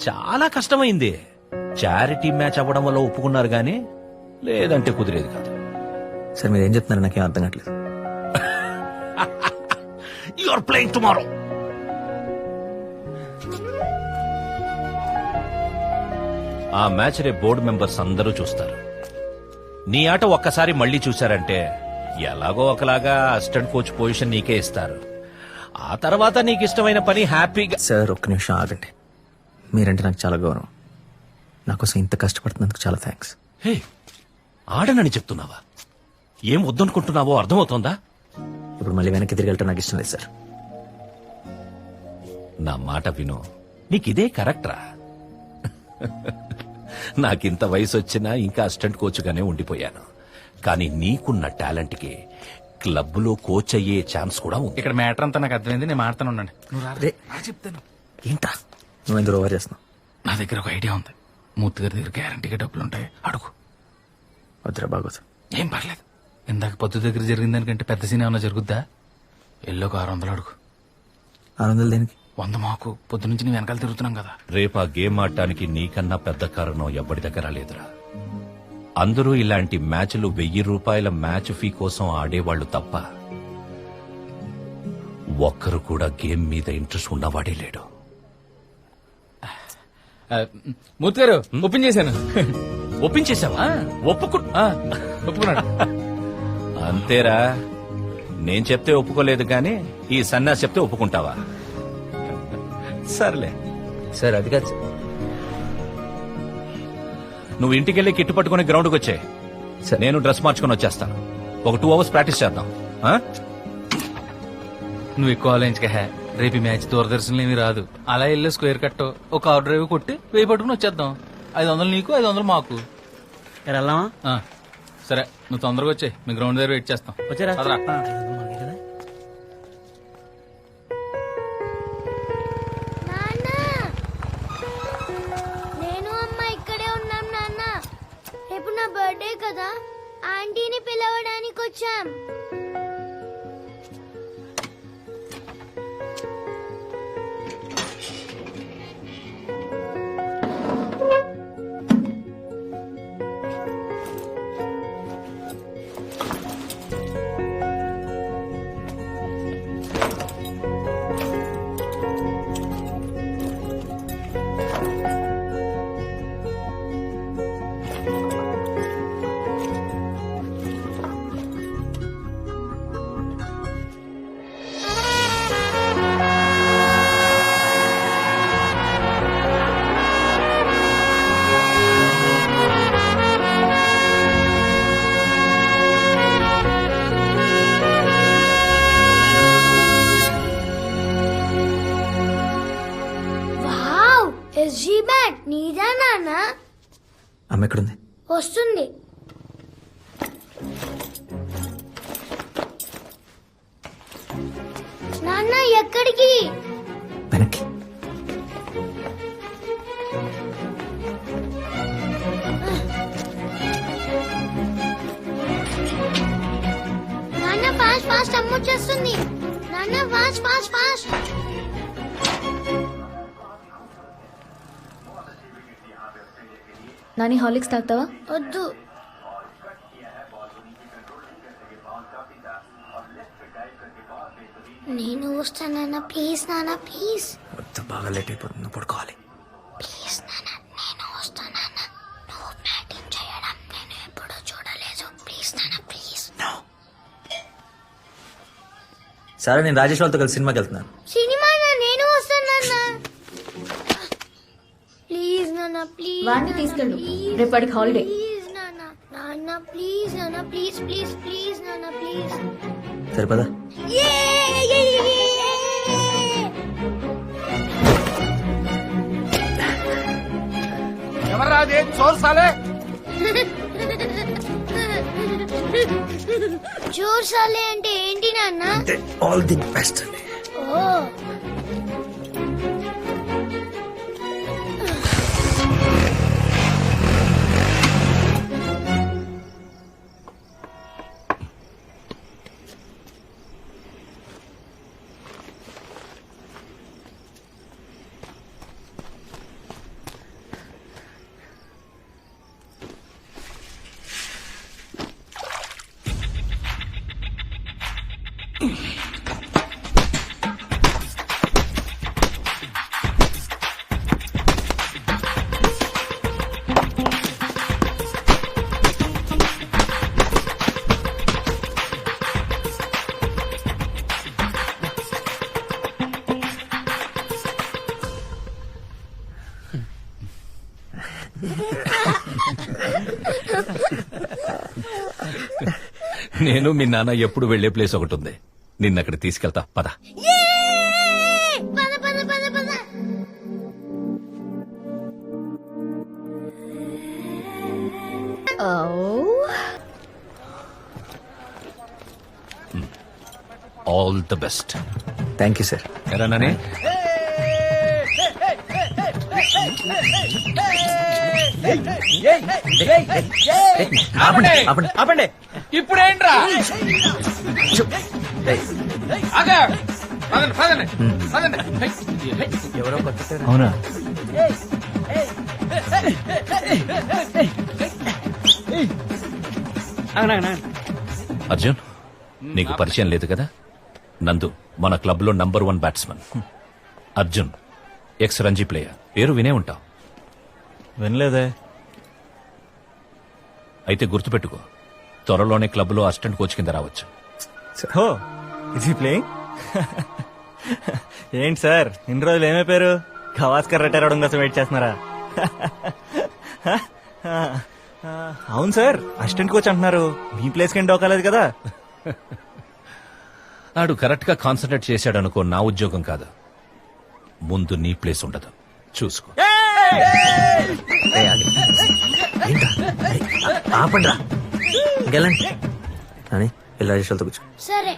చాలా కష్టమైంది. చారిటీ మ్యాచ్ అవ్వడం వల్ల ఒప్పుకున్నారు గానీ లేదంటే కుదిరేది కాదు. సార్ మీరు ఏం చెప్తున్నారు నాకేం అర్థం కావట్లేదు. You are playing tomorrow. ఆ మ్యాచ్ రే బోర్డు మెంబర్స్ అందరూ చూస్తారు. నీ ఆట ఒక్కసారి మళ్లీ చూశారంటే ఎలాగో ఒకలాగా అసిస్టెంట్ కోచ్ పొజిషన్ నీకే ఇస్తారు. ఆ తర్వాత నీకు ఇష్టమైన పని హ్యాపీగా. సార్ ఒక్క నిమిషం ఆగండి. మీరంటే నాకు చాలా గౌరవం. నాకోసం ఇంత కష్టపడుతున్నందుకు చాలా థ్యాంక్స్. హే, ఆడనని చెప్తున్నావా? ఏం వద్దనుకుంటున్నావో అర్థమవుతోందా? ఇప్పుడు మళ్ళీ వెనక్కి తిరిగి వెళ్ళటం నాకు ఇష్టం లేదు సార్. నా మాట విను. నీకిదే కరెక్ట్రా. నాకింత వయసు వచ్చినా ఇంకా అసిస్టెంట్ కోచ్గానే ఉండిపోయాను. కానీ నీకున్న టాలెంట్ కి క్లబ్ లో కోచ్ అయ్యే ఛాన్స్ కూడా ఉంది. ఇక్కడ మ్యాటర్ అంతా నాకు అర్థమైంది. నేను మాట్లాను ఉండండి. చెప్తాను. ఏంటా నువ్వు ఎందుకు ఓవర్ చేస్తున్నావు? నా దగ్గర ఒక ఐడియా ఉంది. మూర్తి గారి దగ్గర గ్యారంటీగా డబ్బులు ఉంటాయి. అడుగు. వద్దురా బాగోదు. ఏం పర్లేదు. ఇందాక పొద్దు దగ్గర జరిగిన దానికంటే పెద్ద సీన్ ఏమన్నా జరుగుద్దా? ఎల్లో 600 అడుగు. 600 దేనికి? 100 మాకు. పొద్దు నుంచి నేను వెనకాల తిరుగుతున్నాం కదా. రేపు ఆ గేమ్ ఆడటానికి నీకన్నా పెద్ద కారణం ఎవ్వడి దగ్గర లేదురా. అందరూ ఇలాంటి మ్యాచ్లు 1000 రూపాయల మ్యాచ్ ఫీ కోసం ఆడేవాళ్లు తప్ప ఒక్కరు కూడా గేమ్ మీద ఇంట్రెస్ట్ ఉన్నవాడే లేడు. మూర్తి గారు ఓపెన్ చేశాను. ఒప్పించేశావా? ఒప్పుకున్నాడు. అంతేరా. నేను చెప్తే ఒప్పుకోలేదు గాని ఈ సన్నాసి చెప్తే ఒప్పుకుంటావా? సర్లే. సార్ అది కాదు. నువ్వు ఇంటికెళ్ళి కిట్టు పట్టుకుని గ్రౌండ్కి వచ్చే. నేను డ్రెస్ మార్చుకుని వచ్చేస్తాను. ఒక 2 hours ప్రాక్టీస్ చేద్దాం. నువ్వు ఎక్కువ ఆలోచించక. రేపు మ్యాచ్ దూరదర్శన్లో ఏమీ రాదు. అలా వెళ్ళి స్క్వేర్ కట్ ఒక కార్ డ్రైవ్ కొట్టి వేయి పట్టుకుని వచ్చేద్దాం. 500 నీకు, 500 మాకు. వెళ్దామా? సరే నువ్వు తొందరగా వచ్చే. మీ గ్రౌండ్ దగ్గర వెయిట్ చేస్తాం. వచ్చారా? పదరా. నాన్న, నేను అమ్మ ఇక్కడే ఉన్నాం నాన్న. రేపు నా బర్త్డే కదా, ఆంటీని పిలవడానికి వచ్చాం. వావ్, ఎస్జీ బ్యాట్ నీదా నాన్న? అమ్మ ఎక్కడుంది? వస్తుంది. నాన్న ఎక్కడికి? వెనక్కి. ఫాస్ట్ ఫాస్ట్ అమ్మ వచ్చేస్తుంది. నాన్న fast fast fast. Nani Horlicks తాగుతావా? వద్దు. నేను వస్తానన్నా ప్లీజ్ నాన్న ప్లీజ్. వద్దు, బాగా లేట్ అయిపోతుంది, పడుకోవాలి. ప్లీజ్ నాన్న నేను వస్తానన్నా. నువ్వు బ్యాటింగ్ చేయడం నేను ఎప్పుడూ చూడలేదు. ప్లీజ్ నాన్న ప్లీజ్. సరే, నేను రాజేష్ వాళ్ళతో కలిసి సినిమాకి వెళ్తున్నాను. సినిమా నేను వస్తానన్నా. ప్లీజ్ నాన్న ప్లీజ్. వాడిని తీసుకెళ్ళు, రేపు వాడికి హాలిడే. ప్లీజ్ నాన్న. నాన్న ప్లీజ్ నాన్న ప్లీజ్ ప్లీజ్ ప్లీజ్ నాన్న ప్లీజ్. సరిపదా? ఎవరాదే చోర్ సాలే? జోర్ సాలే అంటే ఏంటి నాన్న? ఆల్ ది బెస్ట్ అండి. ఓ నేను మీ నాన్న ఎప్పుడు వెళ్లే ప్లేస్ ఒకటి ఉంది, నిన్న అక్కడ తీసుకెళ్తా పద. పద పద పద పద. All the best. Thank you sir. ఎలా నాని? ఆపండి. ఇప్పుడేంట్రా? ఆగా. పదండి, పదండి, పదండి. ఎవరో కొట్టారు. అవునా? అర్జున్, నీకు పరిచయం లేదు కదా? నందు మన క్లబ్ లో number 1 batsman. Arjun ex Ranji player, పేరు వినే ఉంటావు. వినలేదే. అయితే గుర్తుపెట్టుకో, త్వరలోనే క్లబ్ లో అసిస్టెంట్ కోచ్ కింద రావచ్చు. హో, ఇది ప్లేయింగ్? ఏంటి సార్, ఇన్ని రోజులు ఏమైపోయారు? గవాస్కర్ రిటైర్ అవడం కోసం వెయిట్ చేస్తున్నారా? అవును సార్, అసిస్టెంట్ కోచ్ అంటున్నారు. మీ ప్లేస్ కి డోకాలేదు కదా? నాడు కరెక్ట్ గా కాన్సన్ట్రేట్ చేశాడు అనుకో, నా ఉద్యోగం కాదు. ముందు నీ ప్లేస్ ఉండదు, చూసుకో. ఆపండి రా, ఇంకెళ్ళండి. అని ఇలా రాజేష్ వాళ్ళతో కూర్చో. సరే.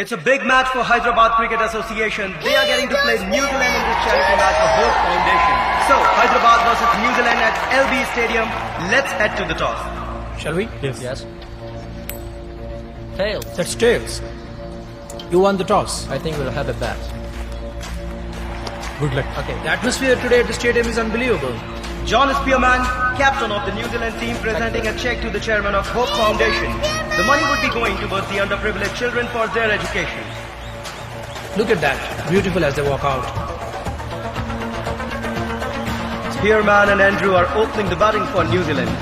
It's a big match for Hyderabad Cricket Association. They are getting to play New Zealand in this charity match for Hope Foundation. So, Hyderabad versus New Zealand at LB Stadium. Let's head to the toss. Shall we? Yes. Tails. That's tails. You won the toss. I think we'll have a bat. Good luck. Okay. The atmosphere today at the stadium is unbelievable. John Spearman, captain of the New Zealand team, presenting a check to the chairman of Hope Foundation. The money would be going towards the underprivileged children for their education. Look at that. Beautiful as they walk out. Spearman and Andrew are opening the batting for New Zealand.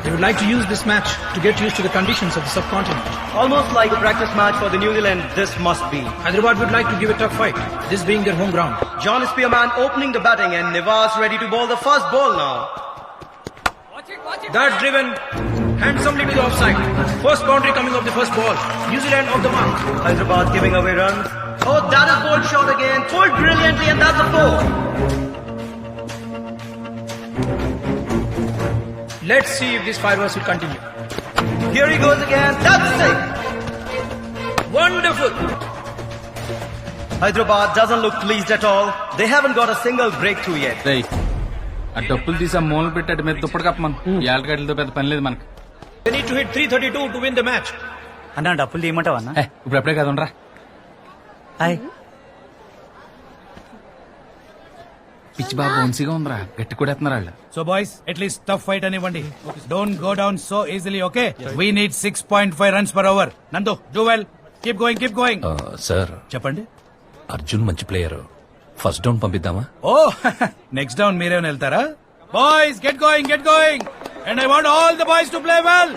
They would like to use this match to get used to the conditions of the subcontinent. Almost like a practice match for the New Zealand, this must be. Hyderabad would like to give a tough fight, this being their home ground. John Spearman opening the batting and Nivas ready to bowl the first ball now. That driven handsomely to the offside. First boundary coming off the first ball. New Zealand off the mark. Hyderabad giving away runs. Oh, that is bowled short again. Pulled brilliantly and that's a 4. Let's see if this fireworks will continue. Here he goes again. That's 6. Wonderful. Hyderabad doesn't look pleased at all. They haven't got a single breakthrough yet. రేయ్, ఆ డప్పులు తీసి ఆ మూలలు పెట్టాడు మీద దుప్పటి కప్పమను. ఈ ఆటగాడిలతో పెద్ద పని లేదు మనకు. They need to hit 332 to win the match. అన్న డబ్బులు తీయమంటావా అన్న? ఇప్పుడు ఎప్పుడే కదా ఉండరా. హాయ్. పిచ్చి బాబు బౌన్సీగా ఉందిరా, గట్టి కూడా ఎత్తున్నారు వాళ్ళు. So boys at least tough fight అనివ్వండి. Don't go down so easily. Okay, we need 6.5 runs per over. Nandu do well, keep going. Sir చెప్పండి. అర్జున్ మంచి ప్లేయర్, ఫస్ట్ డౌన్ పంపిద్దామా? ఓ నెక్స్ట్ డౌన్ మీరేమైనా వెళ్తారా? Boys get going and I want all the boys to play well.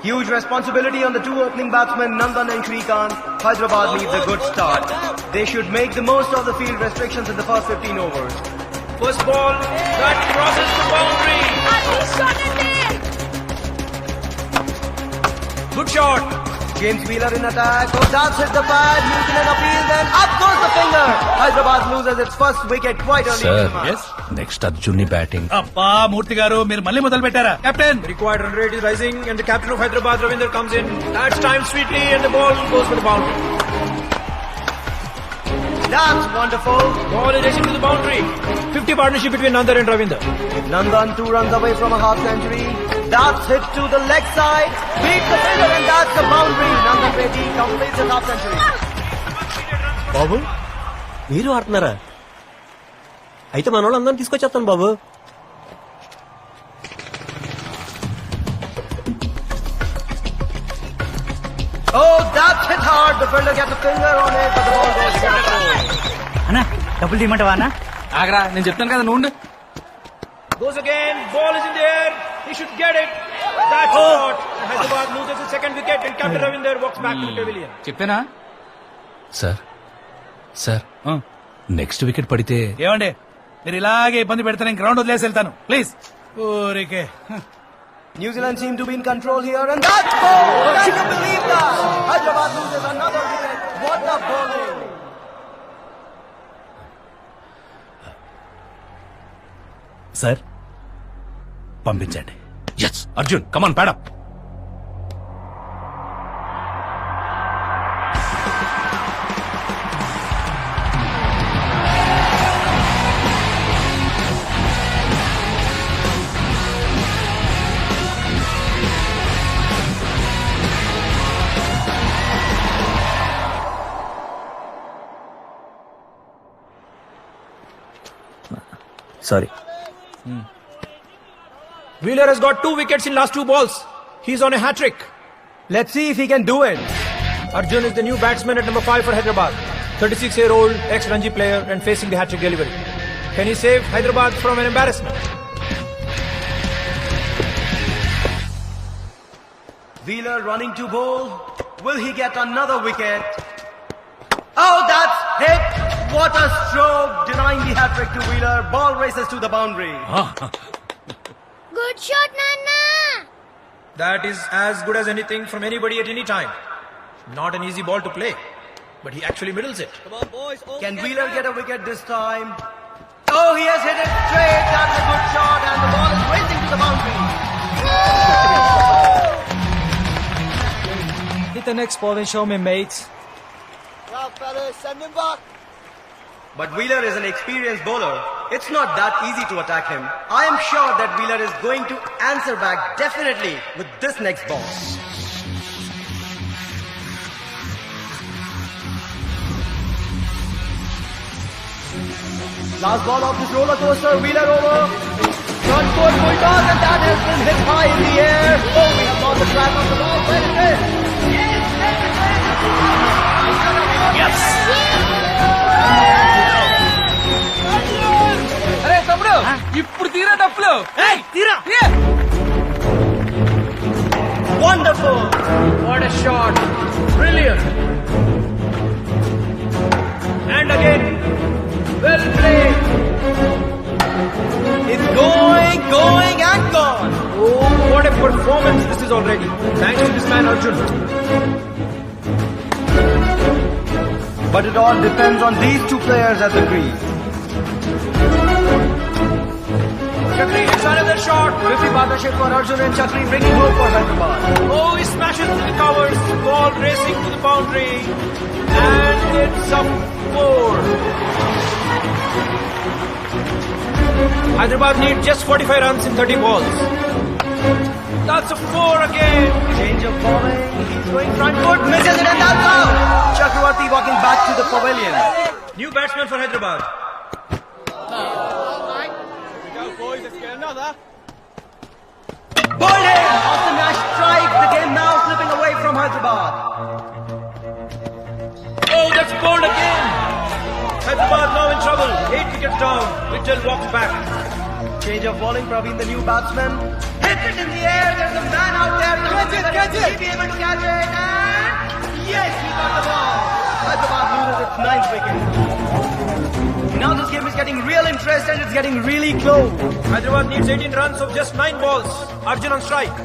Huge responsibility on the two opening batsmen Nandan and Shrikant. Hyderabad needs a good start. They should make the most of the field restrictions in the first 15 overs. First ball that crosses the boundary. Good shot. James Wheeler in attack. Oh, that's hit the pad. New Zealand appeal, then up goes the finger. Hyderabad loses its first wicket quite early in the match. Next Arjun ని batting. అబ్బా మూర్తి గారు మీరు మళ్ళీ మొదలు పెట్టారా? Captain. Required run rate is rising and the captain of Hyderabad, Ravinder, comes in. That's time sweetly and the ball goes for the boundary. That's wonderful. Ball is racing to the boundary. 50 partnership between Nandan and Ravinder. Nandan 2 runs away from a half century. That's hit to the leg side. Beat the finger and that's the boundary. Nandan Reddy completes his half century. బాబు మీరు ఆడుతున్నారా? అయితే మన వాళ్ళందరం తీసుకొచ్చేస్తాను బాబు. Oh, that's hit hard. The fielder gets a finger on it, but the ball goes for a throw. అన్నా డబ్బులు తీయమంటావా అన్న? ఆగరా, నేను చెప్తాను కదా నువ్వు. Goes again. Ball is in the air. He should get it. That's shot. Hyderabad loses his second wicket and Captain Ravinder walks back to the pavilion. చెప్పానా sir next wicket పడితే ఏమండి మీరు ఇలాగే ఇబ్బంది పెడతాను, గ్రౌండ్ వదిలేసి వెళ్తాను ప్లీజ్. ఊరికే New Zealand seem to be in control here, and that's goal! Can you believe that? Hyderabad loses another wicket. What a bowling! Sir పంపించండి. Yes Arjun come on pad up. Sorry. Wheeler has got 2 wickets in last 2 balls. He's on a hat-trick. Let's see if he can do it. Arjun is the new batsman at number 5 for Hyderabad. 36-year-old ex-Ranji player and facing the hat-trick delivery. Can he save Hyderabad from an embarrassment? Wheeler running to bowl. Will he get another wicket? Oh, that's hit! What a stroke! Denying the hat-trick to Wheeler. Ball races to the boundary. Good shot, Nana. That is as good as anything from anybody at any time. Not an easy ball to play, but he actually middles it. Can Wheeler get a wicket this time? Oh, he has hit it straight. That's a good shot, and the ball is racing to the boundary. Hit the next ball and show me, mates. But Wheeler is an experienced bowler. It's not that easy to attack him. I am sure that Wheeler is going to answer back definitely with this next ball. Last ball of this roller coaster, Wheeler over. Front foot bulldog, and that has been hit high in the air. Oh, we have lost the track of the ball. Where it is? Yes! అరే తమ్ముడు, ఇప్పుడు తీరా డప్పులు. Tira! Wonderful! What a shot! Brilliant! And again, well played! It's going and gone! Oh, what a performance this is already. Thanks to this man Arjun. But it all depends on these two players at the crease. Chakri hits another shot. 50 partnership for Arjun and Chakri bringing hope for Hyderabad. Oh, he smashes through the covers. Ball racing to the boundary. And it's a 4. Hyderabad need just 45 runs in 30 balls. That's a 4 again. Change of bowling. He's going front foot, misses it, and that's out. Chakravarti walking back to the pavilion. New batsman for Hyderabad. Bowled in! Off the match strike. The game now slipping away from Hyderabad. Oh, that's bowled again. Hyderabad now in trouble. 8 wickets down. Mitchell walks back. Change of bowling. Praveen, the new batsman. Hit it in the air. There's a man out there. Catch it. Will he be able to catch it? And yes, he got the ball. Hyderabad loses its 9th wicket. Now this game is getting real interest and it's getting really close. Hyderabad needs 18 runs of just 9 balls. Arjun on strike.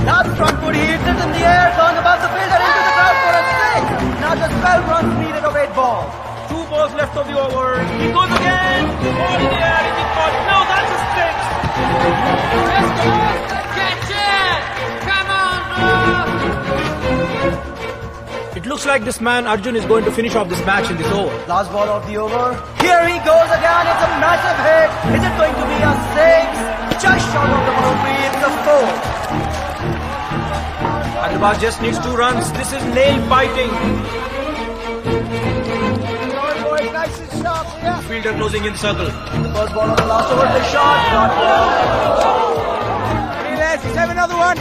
That's front foot. He hits it in the air, gone above the field and into the crowd for a 6. Now just 12 runs needed of 8 balls. 2 balls left of the over. He goes again. Ball in the air. Is it caught? No, that's a 6. Catch it! Come on, bro! It looks like this man Arjun is going to finish off this match in this over. Last ball of the over. Here he goes again. It's a massive hit. Is it going to be a 6? Just short of the boundary. It's a 4. Hyderabad just needs 2 runs. This is nail biting. Fielder closing in circle. The first ball of the last over. The shot. Not well. Let's have another one.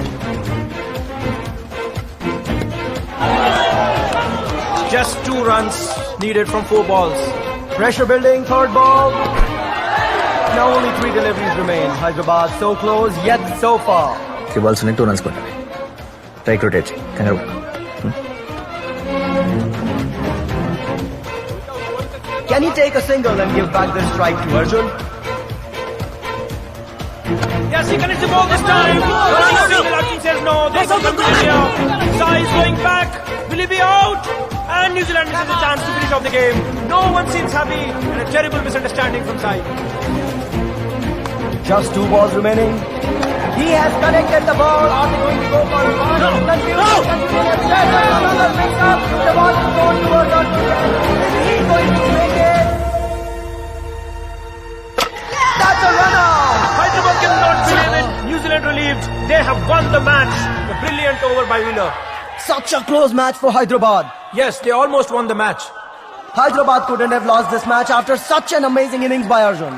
Just 2 runs needed from 4 balls. Pressure building, 3rd ball. Now only 3 deliveries remain. Hyderabad so close, yet so far. 3 balls ఉన్నాయి 2 runs కొట్టాలి. Strike rotate చేయి. కంగారు పడకు. Can he take a single and give back the strike to Arjun? Yes, he connects the ball this time. Arjun says no. They come to here. Sai is going back. Will he be out? And New Zealand misses a chance to finish off the game. No one seems happy and a terrible misunderstanding from Sai. Just 2 balls remaining. He has connected the ball. Are they going to go for a run? No! Another mix-up. The ball is going towards Arjun. Is he going to make it? That's a run-out! Hyderabad cannot believe it. New Zealand relieved. They have won the match. A brilliant over by Wheeler. Such a close match for Hyderabad. Yes, they almost won the match. Hyderabad couldn't have lost this match after such an amazing innings by Arjun.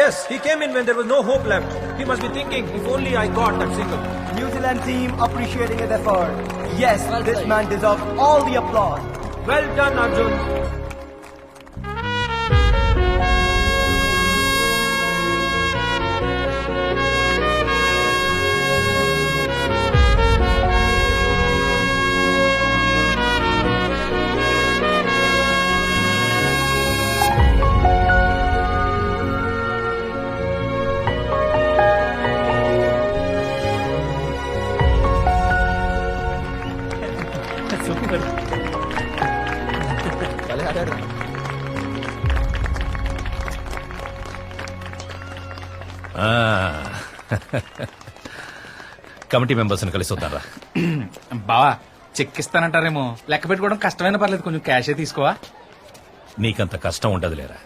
Yes, he came in when there was no hope left. He must be thinking, if only I got that single. New Zealand team appreciating his effort. Yes, this man deserves all the applause. Well done, Arjun. Committee members కలిసి వద్దారా? బావా check ఇస్తానంటారేమో, లెక్క పెట్టుకోవడం కష్టమైన పర్లేదు, కొంచెం క్యాషే తీసుకోవా. నీకంత కష్టం ఉండదులేరా.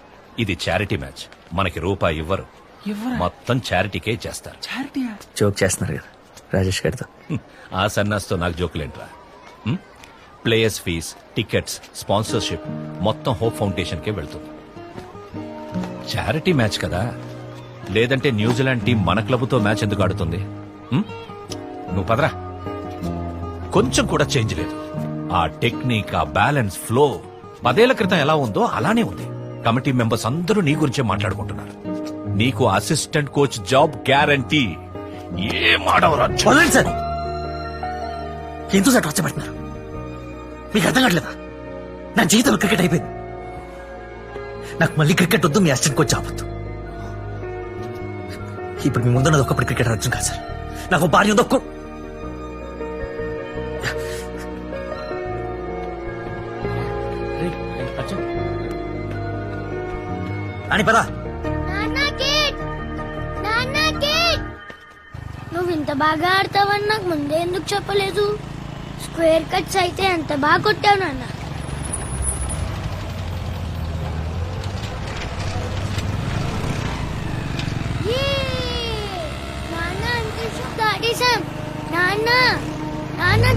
ఇది చారిటీ మ్యాచ్. మనకి రూపాయి ఇవ్వరు. మొత్తం చారిటీకే చేస్తారు. జోక్ చేస్తున్నారు కదా రాజేష్ గారితో. ఆ సన్నాస్తో నాకు జోకులేంట్రా. ప్లేయర్స్ ఫీజ్, టికెట్స్, స్పాన్సర్షిప్ మొత్తం హోప్ ఫౌండేషన్ కే వెళ్తుంది. చారిటీ మ్యాచ్ కదా. లేదంటే న్యూజిలాండ్ టీం మన క్లబ్తో మ్యాచ్ ఎందుకు ఆడుతుంది? నువ్వు పదరా. కొంచెం కూడా చేంజ్ లేదు. ఆ టెక్నిక్, ఆ బ్యాలెన్స్, ఫ్లో 10 ఏళ్ల క్రితం ఎలా ఉందో అలానే ఉంది. కమిటీ మెంబర్స్ అందరూ నీ గురించే మాట్లాడుకుంటున్నారు. నీకు అసిస్టెంట్ కోచ్ జాబ్ గ్యారంటీ. ఏం ఆడవరా సార్, ఎందుకు సార్ టార్చర్ పెడుతున్నారు? మీకు అర్థం కావట్లేదా? నా జీవితంలో క్రికెట్ అయిపోయింది. నాకు మళ్ళీ క్రికెట్ వద్దు, మీ అసిస్టెంట్ కోచ్ జాబ్ వద్దు. ఇప్పుడు మీ ముందున్నది ఒకప్పుడు క్రికెట్ అర్థం కాదు సార్. నాకు భార్య ఉంది, ఒక్క అని పదా. నువ్వు ఇంత బాగా ఆడతావని నాకు ముందే ఎందుకు చెప్పలేదు? స్క్వేర్ కట్స్ అయితే ఎంత బాగా కొట్టావు నాన్న. నాన్న అంతరిక్షం దాటేశాం.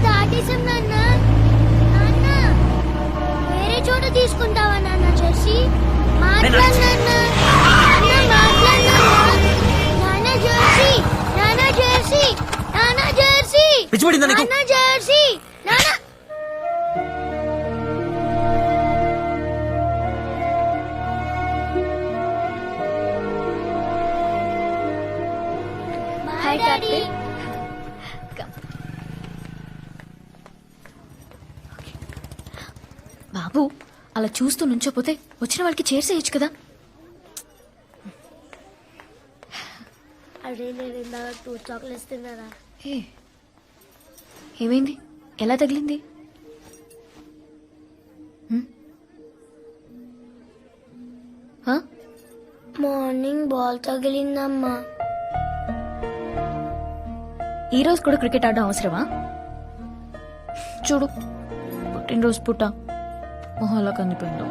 దాటేసాం నాన్న. నాన్న వేరే చోట తీసుకుంటావా నాన్న జెర్సీ? మాట్లాడు నాన్న. నాన్న మాట్లాడు నాన్న. నాన్న జెర్సీ, నాన్న జెర్సీ, నాన్న జెర్సీ, పిచ్చిపడిందా నీకు? నాన్న జెర్సీ, నాన్న. Bye daddy. బాబు అలా చూస్తూ నుంచోపోతే వచ్చిన వాళ్ళకి చేర్చేయచ్చు కదా. అరే నేను ఇందాక 2 చాక్లెట్స్ తిన్నారా? ఏ ఏమైంది? ఎలా తగిలింది? హ? మార్నింగ్ బాల్ తగిలిందమ్మా. ఈ రోజు కూడా క్రికెట్ ఆడడం అవసరమా? చూడు పుట్టినరోజు పుట్ట మొహంలో కందిపోయిందో.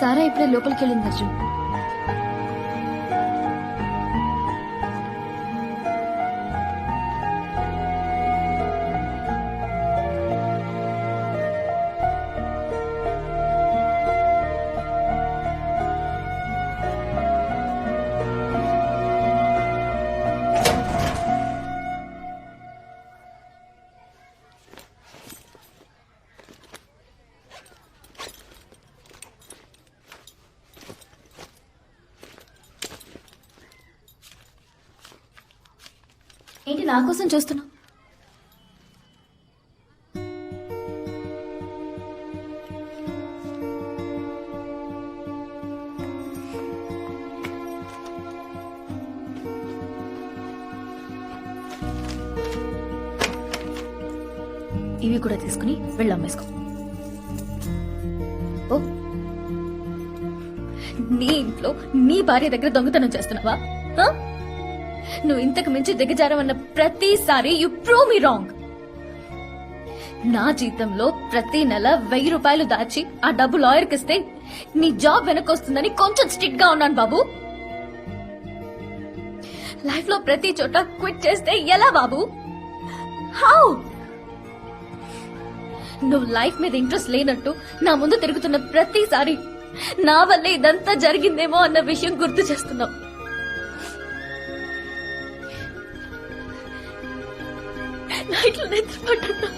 సారా ఇప్పుడే లోపలికి వెళ్ళింది అర్జున్. ఏంటి నా కోసం చూస్తున్నావు? ఇవి కూడా తీసుకుని వెళ్ళి అమ్మేసుకో. ఓ నీ ఇంట్లో నీ భార్య దగ్గర దొంగతనం చేస్తున్నావా? నువ్వు ఇంతకు మించి దిగజారమన్న ప్రతిసారి యు ప్రూవ్ మీ రాంగ్. నా జీతంలో ప్రతి నెల 1000 రూపాయలు దాచి ఆ డబ్బు లాయర్కి ఇస్తే నీ జాబ్ వెనకొస్తుందని కొంచెం స్ట్రిక్ట్ గా ఉన్నాను బాబు. లైఫ్ లో ప్రతి చోట క్విట్ చేస్తే ఎలా బాబు? హౌ? నువ్వు లైఫ్ మీద ఇంట్రెస్ట్ లేనట్టు నా ముందు తిరుగుతున్న ప్రతిసారి నా వల్లే ఇదంతా జరిగిందేమో అన్న విషయం గుర్తు చేస్తున్నావు. నైట్లో నిద్రపడ్డా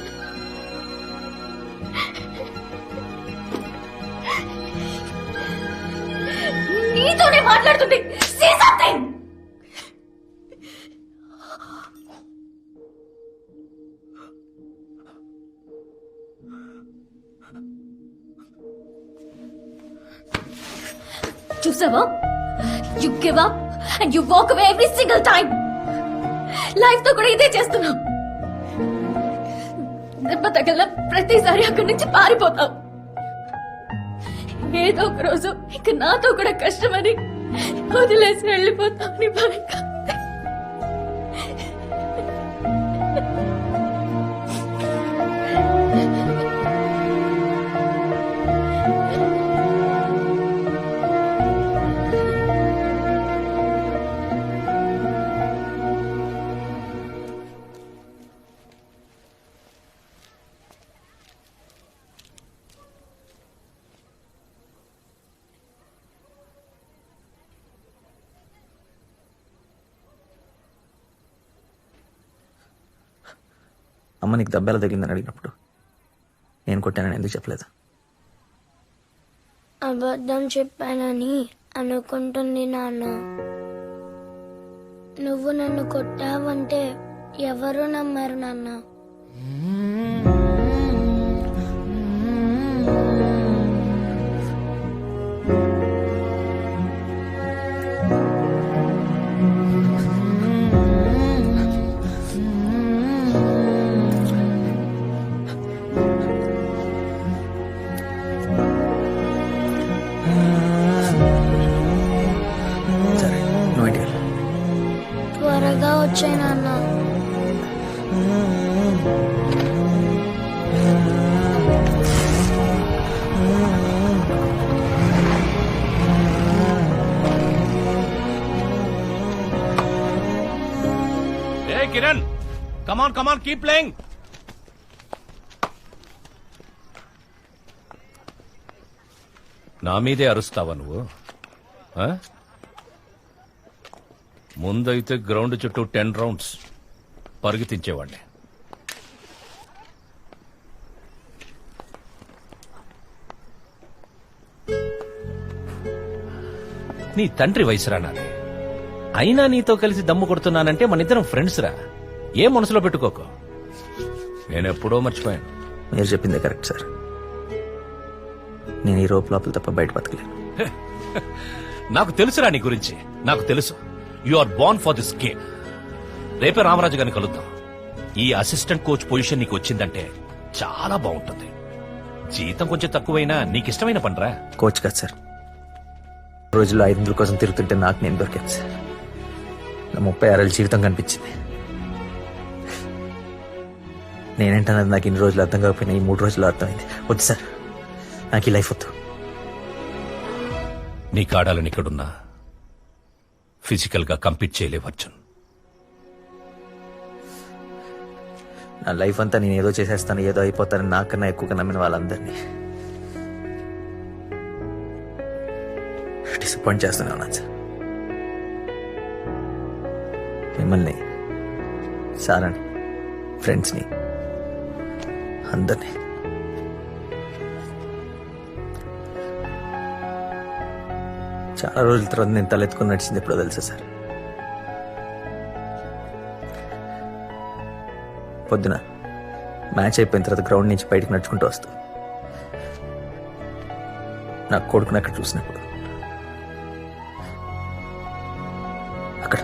నీతోనే మాట్లాడుతుంది. Say something. చూసావా? You give up and you walk away every single time. Life తో కూడా ఇదే చేస్తున్నావు. దెబ్బ తగల ప్రతిసారి అక్కడి నుంచి పారిపోతావు. ఏదో ఒక రోజు ఇక నాతో కూడా కష్టమని వదిలేసి వెళ్ళిపోతావు నీ భయంగా. అమ్మ నీకు దెబ్బలు తగిలిందని అడిగినప్పుడు నేను కొట్టానని ఎందుకు చెప్పలేదు? అబద్ధం చెప్పానని అనుకుంటుంది నాన్న. నువ్వు నన్ను కొట్టావంటే ఎవరు నమ్మరు నాన్న. కమాన్ కమాన్ కీప్ ప్లేయింగ్. నా మీదే అరుస్తావా నువ్వు? ఆ? ముందైతే గ్రౌండ్ చుట్టూ 10 రౌండ్స్ పరిగెత్తించేవాడిని. నీ తండ్రి వయసురా నాది. అయినా నీతో కలిసి దమ్ము కొడుతున్నానంటే మన ఇద్దరం ఫ్రెండ్స్ రా. ఏ మనసులో పెట్టుకోకు. నేనెప్పుడో మర్చిపోయాను. మీరు చెప్పిందే కరెక్ట్ సార్. నేను ఈ రోప్ లోపల తప్ప బయట బతకలేను. నాకు తెలుసురా నీ గురించి. నాకు తెలుసు. You are born for this game. రేపే రామరాజు గారిని కలుద్దాం. ఈ అసిస్టెంట్ కోచ్ పొజిషన్ నీకు వచ్చిందంటే చాలా బాగుంటుంది. జీతం కొంచెం తక్కువైనా నీకిష్టమైన పనిరా. కోచ్ కాదు సార్. రోజుల్లో 500 కోసం తిరుగుతుంటే నాకు నేను దొరికాను సార్. నా 36 ఏళ్ళ జీవితం కనిపించింది. నేనేంటన్నది నాకు ఇన్ని రోజులు అర్థం కాకపోయినా ఈ 3 రోజుల్లో అర్థమైంది. వద్దు సార్, నాకు ఈ లైఫ్ వద్దు. నీ కాడాలని ఇక్కడున్నా ఫిజికల్ గా కంపీట్ చేయలేవు అర్జున్. నా లైఫ్ అంతా నేను ఏదో చేసేస్తాను, ఏదో అయిపోతానని నాకన్నా ఎక్కువగా నమ్మిన వాళ్ళందరినీ డిసప్పాయింట్ చేస్తూనే ఉన్నాను సార్. మిమ్మల్ని, సారని, ఫ్రెండ్స్ని, అందరినీ. చాలా రోజుల తర్వాత నేను తలెత్తుకుని నడిచింది ఎప్పుడో తెలుసా సార్? పొద్దున మ్యాచ్ అయిపోయిన తర్వాత గ్రౌండ్ నుంచి బయటకు నడుచుకుంటూ వస్తూ నా కొడుకుని అక్కడ చూసినప్పుడు అక్కడ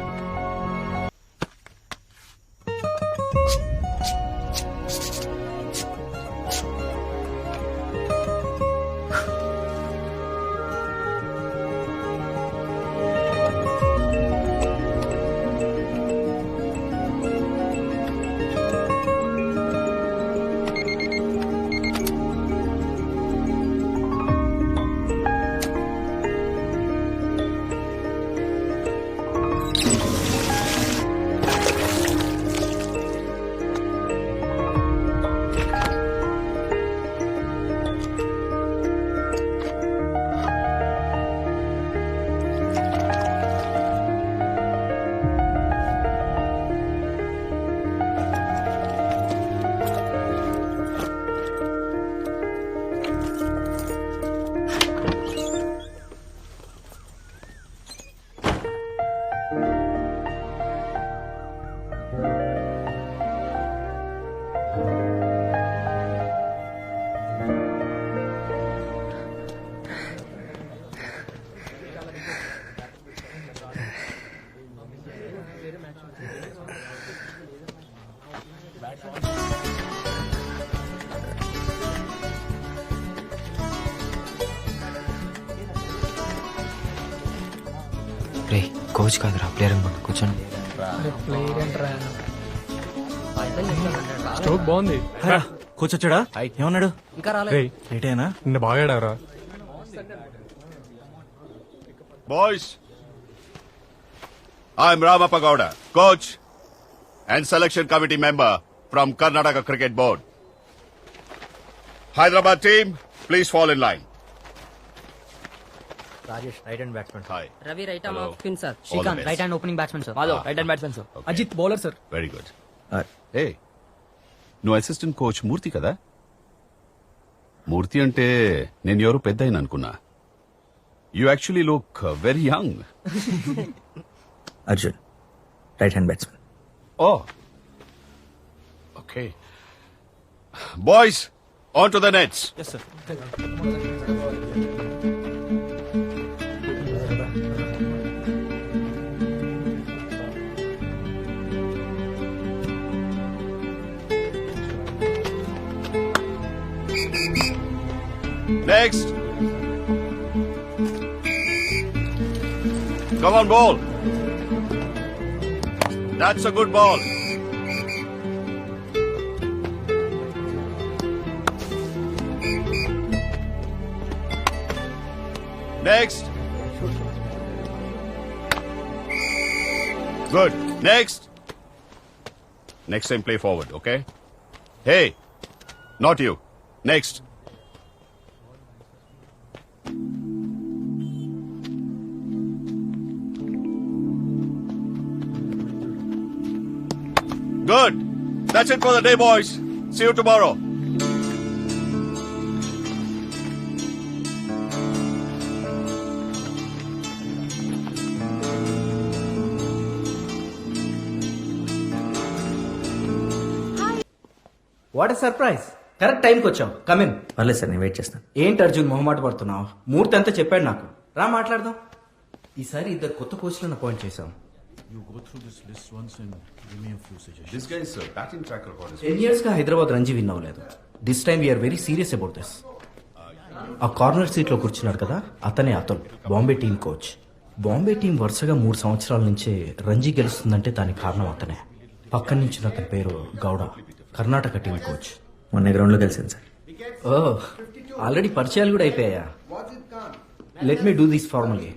రే కోచ్ కాదురా, ప్లేయర్ అనుకోండి. కూర్చోండి. స్ట్రోక్ బాగుంది. కోచ్ వచ్చాడా? ఏమన్నాడు? ఇంకా రాలేదు. లేట్ అయినా? నిన్న బాగా ఆడారా? Boys, I'm Ramappa Gowda, coach and selection committee member from Karnataka Cricket Board. Hyderabad team, please fall in line. Rajesh right hand batsmen. Hi. Ravi right arm Hello. off spin sir. All the Shrikant best. right hand opening batsman sir. Madhav right hand batsman sir. Okay. Ajit bowler sir. Very good. Hey, నువ్వు assistant coach Murthy కదా? మూర్తి అంటే నేను ఎవరు పెద్ద అయిన అనుకున్నా. You actually look very young. Arjun right hand batsmen. Oh okay. Boys on to the nets. Yes sir. Next. Come on, ball. That's a good ball. Next. Good. Next. Next time play forward, okay? Hey, not you. Next. Good. That's it for the day, boys. See you tomorrow. What surprise correct టైంకి వచ్చాం come in. పర్లేదు sir, నేను wait చేస్తాను. ఏంటి అర్జున్ మొహమాట పడుతున్నావు? మూర్తి అంతా చెప్పాడు నాకు. రా మాట్లాడదాం. ఈసారి ఇద్దరు కొత్త కోచ్లను అపాయింట్ చేశాం. This guy's batting track record is 10 years గా హైదరాబాద్ రంజీ విన్ అవ్వలేదు. This time we are very serious about this. ఆ కార్నర్ సీట్ లో కూర్చున్నాడు కదా, అతనే అతను Bombay team coach. Bombay team వరుసగా 3 సంవత్సరాల నుంచే రంజీ గెలుస్తుందంటే దానికి కారణం అతనే. పక్కన నుంచి అతని పేరు గౌడ, కర్ణాటక టీం కోచ్. మొన్న గ్రౌండ్ లో కలిసింది సార్. ఓ, ఆల్రెడీ పరిచయాలు కూడా అయిపోయా. Let me do this formally.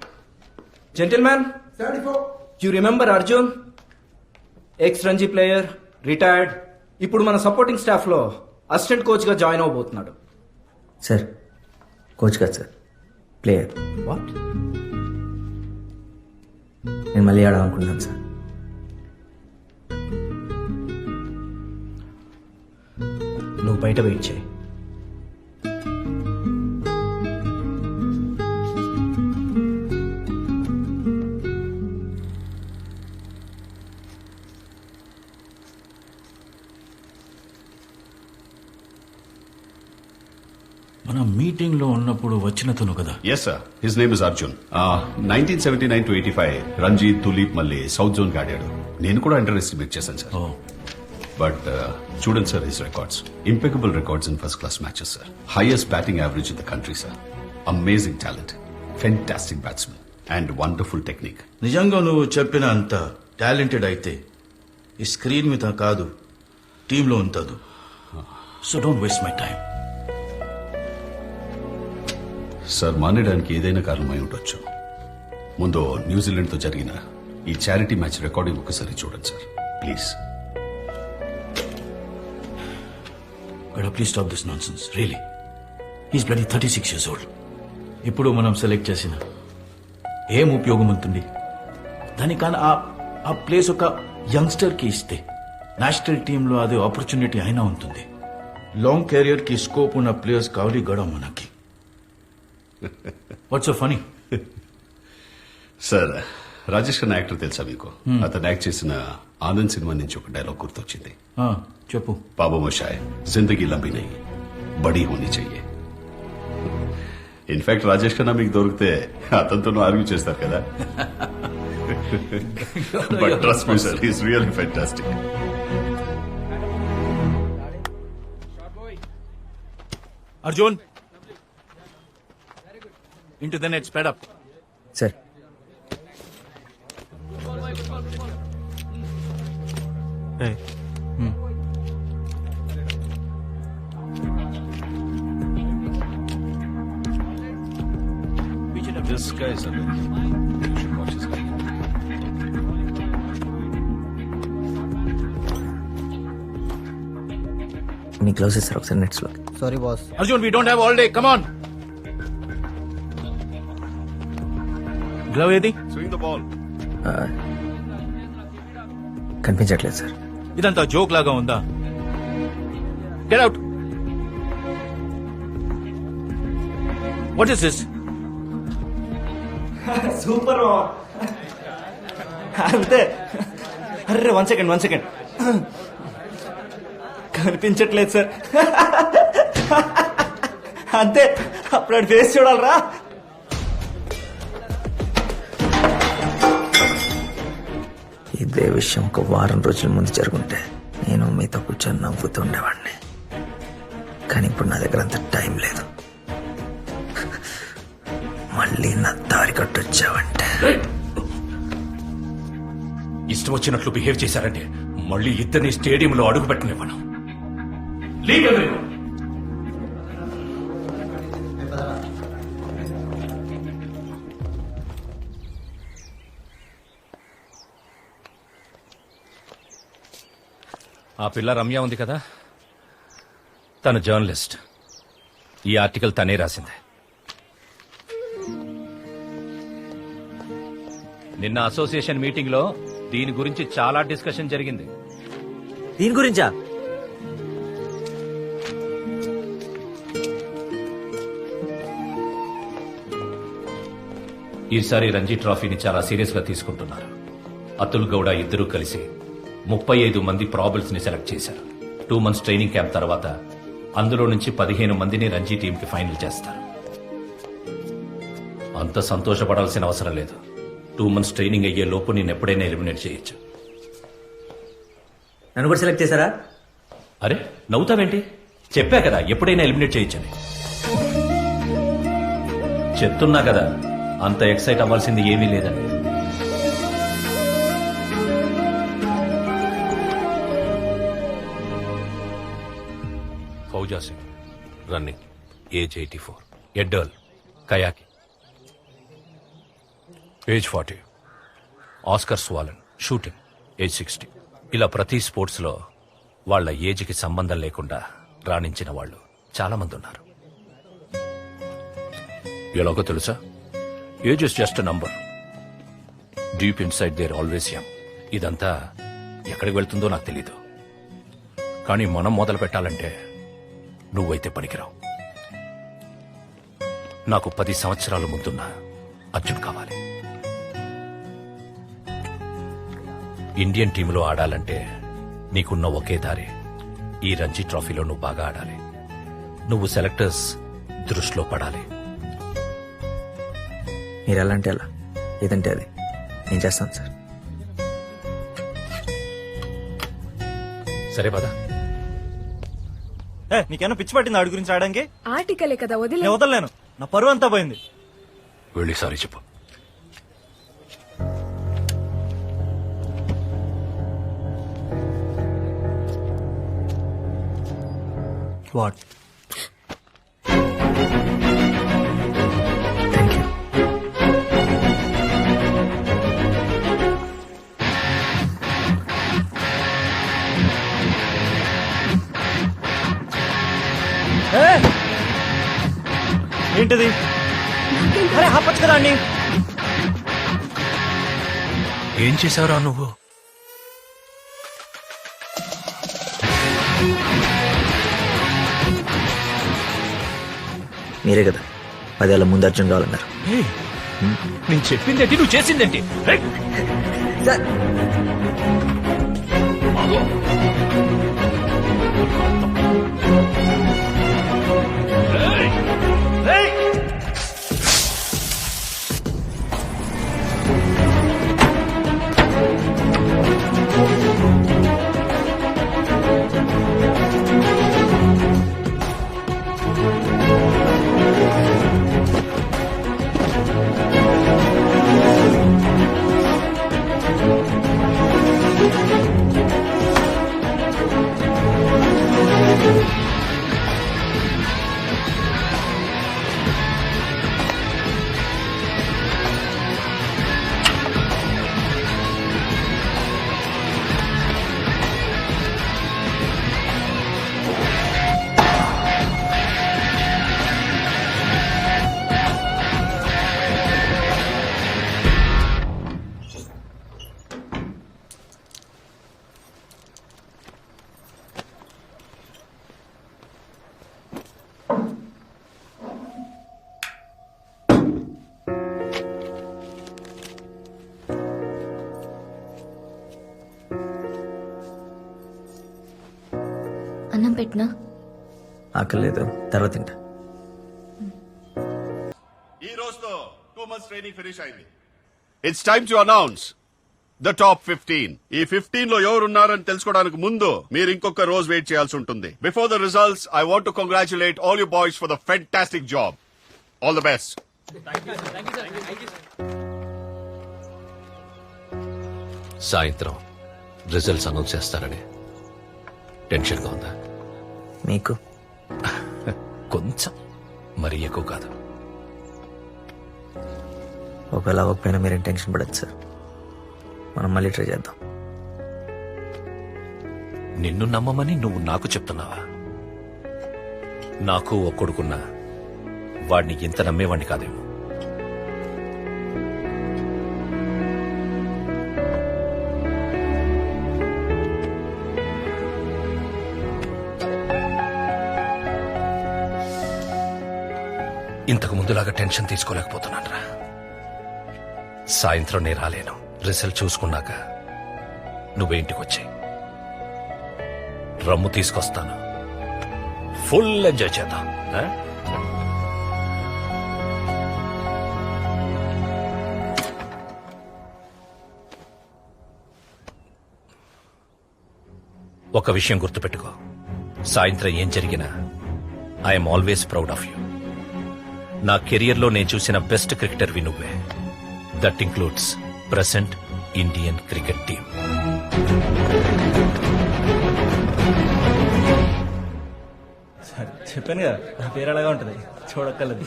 Gentlemen, you remember Arjun, ex Ranji player, retired. ఇప్పుడు మన సపోర్టింగ్ స్టాఫ్ లో అసిస్టెంట్ కోచ్ గా జాయిన్ అవబోతున్నాడు. సార్, కోచ్ కాదు సార్, ప్లేయర్. వాట్? నేను మళ్ళీ ఆడాలనుకుంటున్నాను సార్. నువ్వు బయట వెయిట్ చేయి. మనం మీటింగ్ లో ఉన్నప్పుడు వచ్చినతను కదా? Yes, sir. His name is Arjun. 1979 to 85, Ranji, tulip, మళ్ళీ సౌత్ జోన్ ఆడాడు. నేను కూడా అండర్ ఎస్టిమేట్ చేశాను సార్. బట్ చూడండి sir, his records impeccable records in first class matches sir. Highest batting average in the country sir. Amazing talent, fantastic batsmen and wonderful technique. నిజంగా నువ్వు చెప్పిన అంత టాలెంటెడ్ అయితే ఈ స్క్రీన్ మీద కాదు, టీంలో ఉంటదు. So don't waste my time. Sir, మానేయడానికి ఏదైనా కారణమై ఉండొచ్చు. ముందు న్యూజిలాండ్ తో జరిగిన ఈ చారిటీ మ్యాచ్ రికార్డింగ్ ఒకసారి చూడండి sir, please. Please stop this non sense, really. He's bloody 36 years old. ఇప్పుడు మనం సెలెక్ట్ చేసిన ఏం ఉపయోగం ఉంటుంది? దానికన్నా ఆ ప్లేస్ ఒక యంగ్స్టర్ కి ఇస్తే నేషనల్ టీంలో అదే ఆపర్చునిటీ అయినా ఉంటుంది. లాంగ్ కెరియర్ కి స్కోప్ ఉన్న ప్లేయర్స్ కావాలి గడ మనకి. What's so funny? Sir, Rajesh Khanna actor తెలుసా మీకు? అతను యాక్ట్ చేసిన ఆనంద్ సినిమా నుంచి ఒక డైలాగ్ గుర్తొచ్చింది. చెప్పు. బాబు మోషాయ్, జిందగీ లంబీ నహీ, బడీ హోనీ చెయ్యే. ఇన్ఫాక్ట్ రాజేష్ ఖన్నా మీకు దొరికితే అతనితో ఆర్గ్యూ చేస్తారు కదా. But trust me sir, he's really fantastic. Arjun, into the net, sped up. Sir, This guy is a you should watch this guy. Me close sir ఒకసారి నెట్స్ లో. Sorry boss. Arjun, we don't have all day. Come on. Glove ఏది? Swing the ball. కనిపించట్లేదు సార్. ఇదంతా joke లాగా ఉందా? Get out. What is this? Super. అంతే. అర్రే, 1 second. కనిపించట్లేదు సార్. అంతే, అప్పుడు ఫేస్ చూడాలరా. ఇదే విషయం ఒక వారం రోజుల ముందు జరుగుంటే నేను మీతో కూర్చొని నవ్వుతుండేవాడిని. కానీ ఇప్పుడు నా దగ్గర అంత టైం లేదు. మళ్ళీ నా దారి కట్టొచ్చావంటే. ఇష్టం వచ్చినట్లు బిహేవ్ చేశారంటే మళ్ళీ ఇద్దరిని స్టేడియంలో అడుగు పెట్టనివ్వను. ఆ పిల్ల రమ్య ఉంది కదా, తను జర్నలిస్ట్. ఈ ఆర్టికల్ తనే రాసింది. నిన్న అసోసియేషన్ మీటింగ్ లో దీని గురించి చాలా డిస్కషన్ జరిగింది. దీని గురించా? ఈసారి రంజీ ట్రోఫీని చాలా సీరియస్ గా తీసుకుంటున్నారు. అతుల్ గౌడ ఇద్దరూ కలిసి 35 మంది ప్రాబుల్స్ ని సెలెక్ట్ చేశారు. 2 months ట్రైనింగ్ క్యాంప్ తర్వాత అందులో నుంచి 15 మందిని రంజీ టీం కి ఫైనల్ చేస్తారు. అంత సంతోషపడాల్సిన అవసరం లేదు. 2 months ట్రైనింగ్ అయ్యే లోపు నేను ఎప్పుడైనా ఎలిమినేట్ చేయొచ్చు. నన్ను కూడా సెలెక్ట్ చేశారా? అరే నవ్వుతావేంటి? చెప్పా కదా ఎప్పుడైనా ఎలిమినేట్ చేయొచ్చని. చెప్తున్నా కదా, అంత ఎక్సైట్ అవ్వాల్సింది ఏమీ లేదండి. Fauja Singh running, age 84. ఎడ్డర్ల్ కయాకి, age 40. Oscar Swahn shooting, age 60. ఇలా ప్రతి స్పోర్ట్స్ లో వాళ్ల ఏజ్కి సంబంధం లేకుండా రాణించిన వాళ్ళు చాలా మంది ఉన్నారు. ఎలాగో తెలుసా? Age is just number. Deep inside there always young. ఇదంతా ఎక్కడికి వెళ్తుందో నాకు తెలీదు, కానీ మనం మొదలు పెట్టాలంటే నువ్వైతే పనికిరావు. నాకు 10 సంవత్సరాల ముందున్న అర్జున్ కావాలి. ఇండియన్ టీంలో ఆడాలంటే నీకున్న ఒకే దారి, ఈ రంజీ ట్రోఫీలో నువ్వు బాగా ఆడాలి. నువ్వు సెలెక్టర్స్ దృష్టిలో పడాలి. మీరు ఎలా అంటే అలా, ఏదంటే అది నేను చేస్తాను సార్. సరే పద. నీకేమో పిచ్చి పట్టింది ఆడి గురించి ఆడడానికి? ఆర్టికలే కదా, వదిలే. నేను వదలలేను, నా పరువు అంతా పోయింది. వెళ్ళి సారీ చెప్పు. వాట్? Thank you. ఏంటిది? అరే ఆపచ్చు కదా అండి. ఏం చేశావురా నువ్వు? మీరే కదా 10 ఏళ్ల ముందు అర్జున్ కావాలన్నారు. నేను చెప్పిందేంటి, నువ్వు చేసిందేంటి? సార్ అన్నం పెట్టినా? ఆకలి లేదు, తర్వాత తింటా. ఈ రోజుతో 2 months ట్రైనింగ్ ఫినిష్ అయింది. It's time to announce the top 15. ఈ 15 లో ఎవరున్నారని తెలుసుకోవడానికి ముందు మీరు ఇంకొక రోజు వెయిట్ చేయాల్సి ఉంటుంది. Before the results I want to congratulate all you boys for the fantastic job. All the best. సాయంత్రం రిజల్ట్స్ అనౌన్స్ చేస్తారని టెన్షన్గా ఉందా? మీకు కొంచెం, మరీ ఎక్కువ కాదు. ఒకవేళ అవ్వకపోయినా మీరేం టెన్షన్ పడచ్చు సార్. మనం మళ్ళీ ట్రై చేద్దాం. నిన్ను నమ్మమని నువ్వు నాకు చెప్తున్నావా? నాకు ఓ కొడుకున్నా వాడిని ఇంత నమ్మేవాడిని కాదేమో. ఇంతకు ముందులాగా టెన్షన్ తీసుకోలేకపోతున్నానరా. సాయంత్రం నేను రాలేను. రిజల్ట్ చూసుకున్నాక నువ్వే ఇంటికి వచ్చాయి. రమ్ము తీసుకొస్తాను. ఫుల్ ఎంజాయ్ చేద్దాం. ఆ? ఒక విషయం గుర్తుపెట్టుకో, సాయంత్రం ఏం జరిగినా I'm always proud of you. నా కెరియర్లో నేను చూసిన బెస్ట్ క్రికెటర్వి నువ్వే. That includes present Indian cricket team. చెప్పాను కదా నా పేరు అలాగా ఉంటుంది, చూడక్కర్లేదు.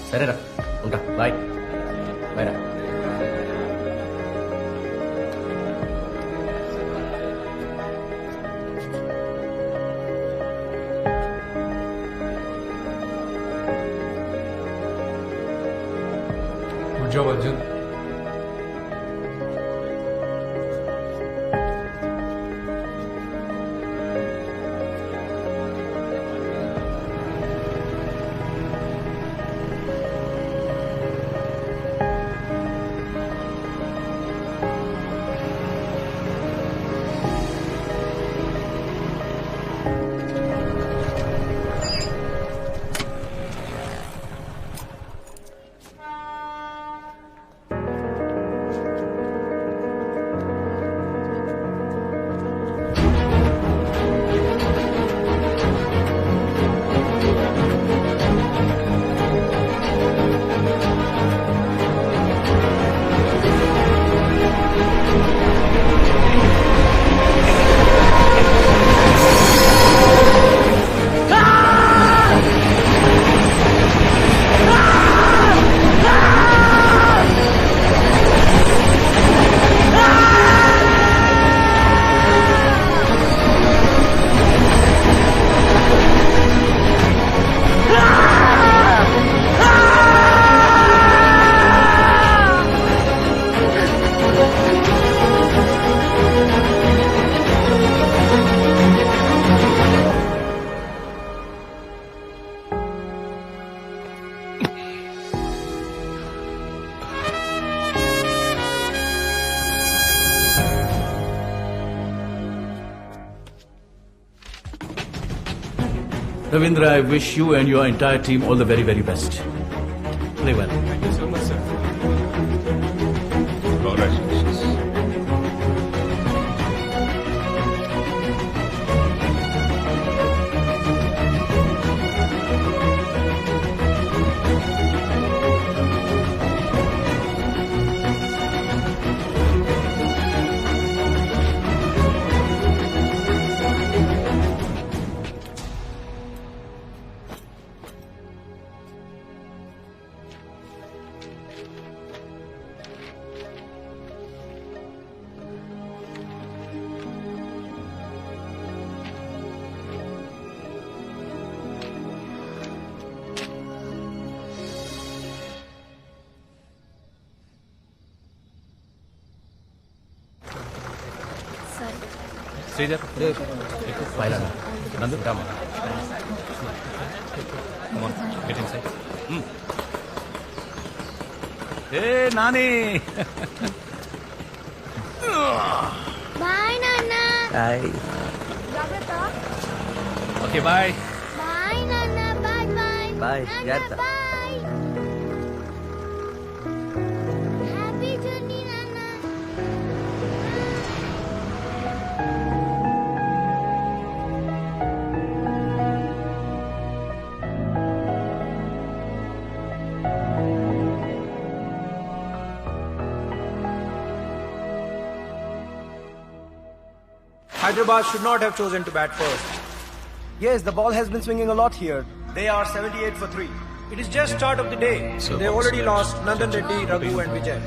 సరేరా, ఉంటా. బాయ్ బాయ్ రా. Good job Arjun. Ravindra, I wish you and your entire team all the very, very best. Play well. Thank you so much, sir. Congratulations. Sridhar Paila Nandu Rama. ఏ నాని. బాయ్ నాన్న. Okay bye. బాయ్ నాన్న. Bye bye. బాయ్, జాగ్రత్త. Bye. Happy journey Hyderabad should not have chosen to bat first. Yes, the ball has been swinging a lot here. They are 78 for 3. It is just start of the day. They already lost Nandan Reddy, Raghu and Vijay.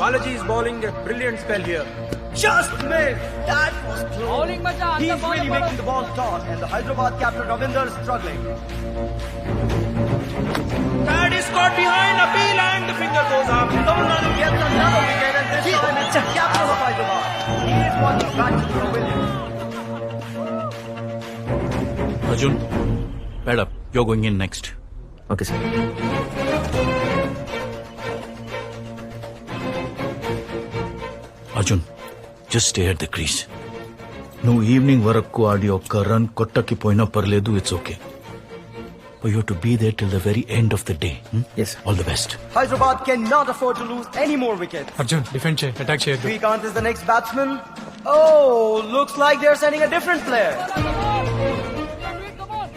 Balaji is bowling a brilliant spell here. Just missed! That was close. He is really making the ball taut and the Hyderabad captain Ravinder is struggling. That is caught behind Appeal and the finger goes up. Tamil Nadu gets another wicket and this time it's the captain of Hyderabad. He is walking back to the pavilion. Arjun, pad up. You're going in next. Okay sir. Arjun just stay at the crease. నువ్వు evening వరకు ఆడి ఒక్క run కొట్టకి పోయినా పర్లేదు, it's okay. For you to be there till the very end of the day. Yes, sir. All the best. Hyderabad cannot afford to lose any more wickets. Arjun defend చేయి, attack చేయొద్దు. Srikanth is the next batsman. Oh, looks like they're sending a different player.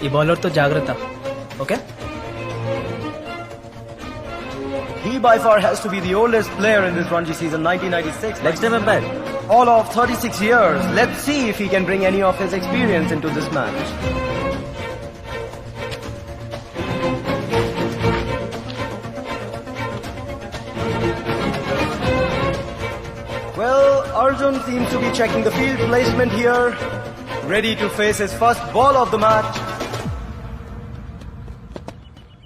ఈ bowler తో జాగ్రత్త. Okay. He by far has to be the oldest player in this Ranji season, 1996. Next time umpire. All of 36 years. Let's see if he can bring any of his experience into this match. Well, Arjun seems to be checking the field placement here, ready to face his first ball of the match.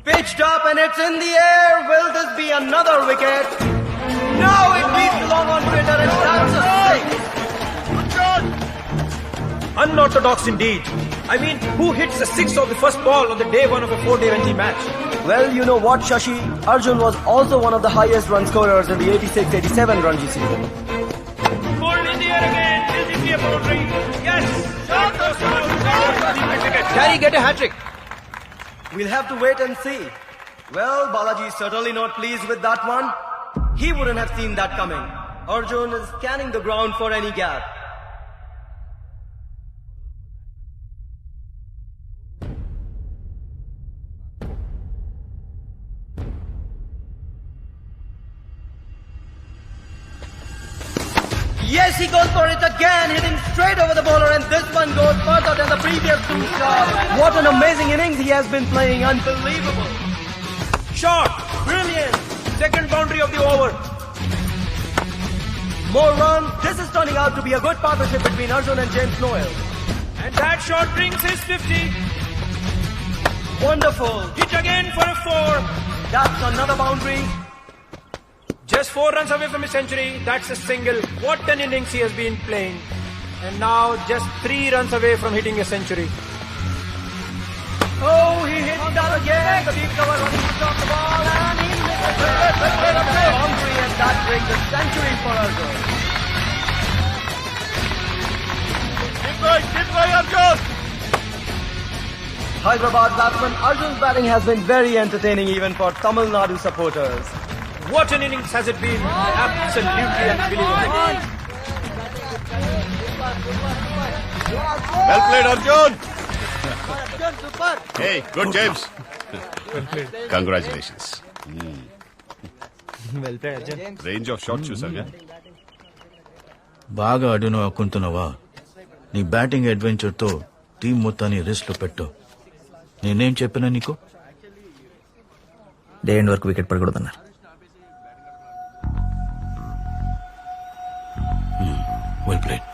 Pitched up and it's in the air. Will this be another wicket? No, it beats long on Twitter and that's a six. Unorthodox indeed. I mean, who hits the six of the first ball on the day one of a 4-day Ranji match? Well, you know what, Shashi? Arjun was also one of the highest run scorers in the 86-87 Ranji season. Pulled in the air again. Is it a boundary? Yes. Can he get a hat-trick? We'll have to wait and see. Well, Balaji is certainly not pleased with that one. He wouldn't have seen that coming. Arjun is scanning the ground for any gap. Yes, he goes for it again, hitting straight over the bowler, and this one goes further than the previous two shots. What an amazing innings he has been playing, unbelievable. Shot. Brilliant. Second boundary of the over. More runs. This is turning out to be a good partnership between Arjun and James Noel. And that shot brings his 50. Wonderful. Hit again for a 4. That's another boundary. Just 4 runs away from a century. That's a single. What an innings he has been playing. And now just 3 runs away from hitting a century. Oh, he hit that again. The deep cover running off the ball and he misses it. Boundary, and that brings a century for Arjun. Keep going, Arjun. Hyderabad batsman Arjun's batting has been very entertaining even for Tamil Nadu supporters. What an innings has it been. Absolutely unbelievable. Well played, Arjun. Hey, good, James. Congratulations. Well played Arjun. Range of shot చూసాగా. బాగా ఆడినో అనుకుంటున్నావా? నీ batting adventure తో team మొత్తాన్ని risk లో పెట్టు. నేనేం చెప్పినా నీకు? డే ఎండ్ వరకు వికెట్ పడకూడదన్నారు. Well played.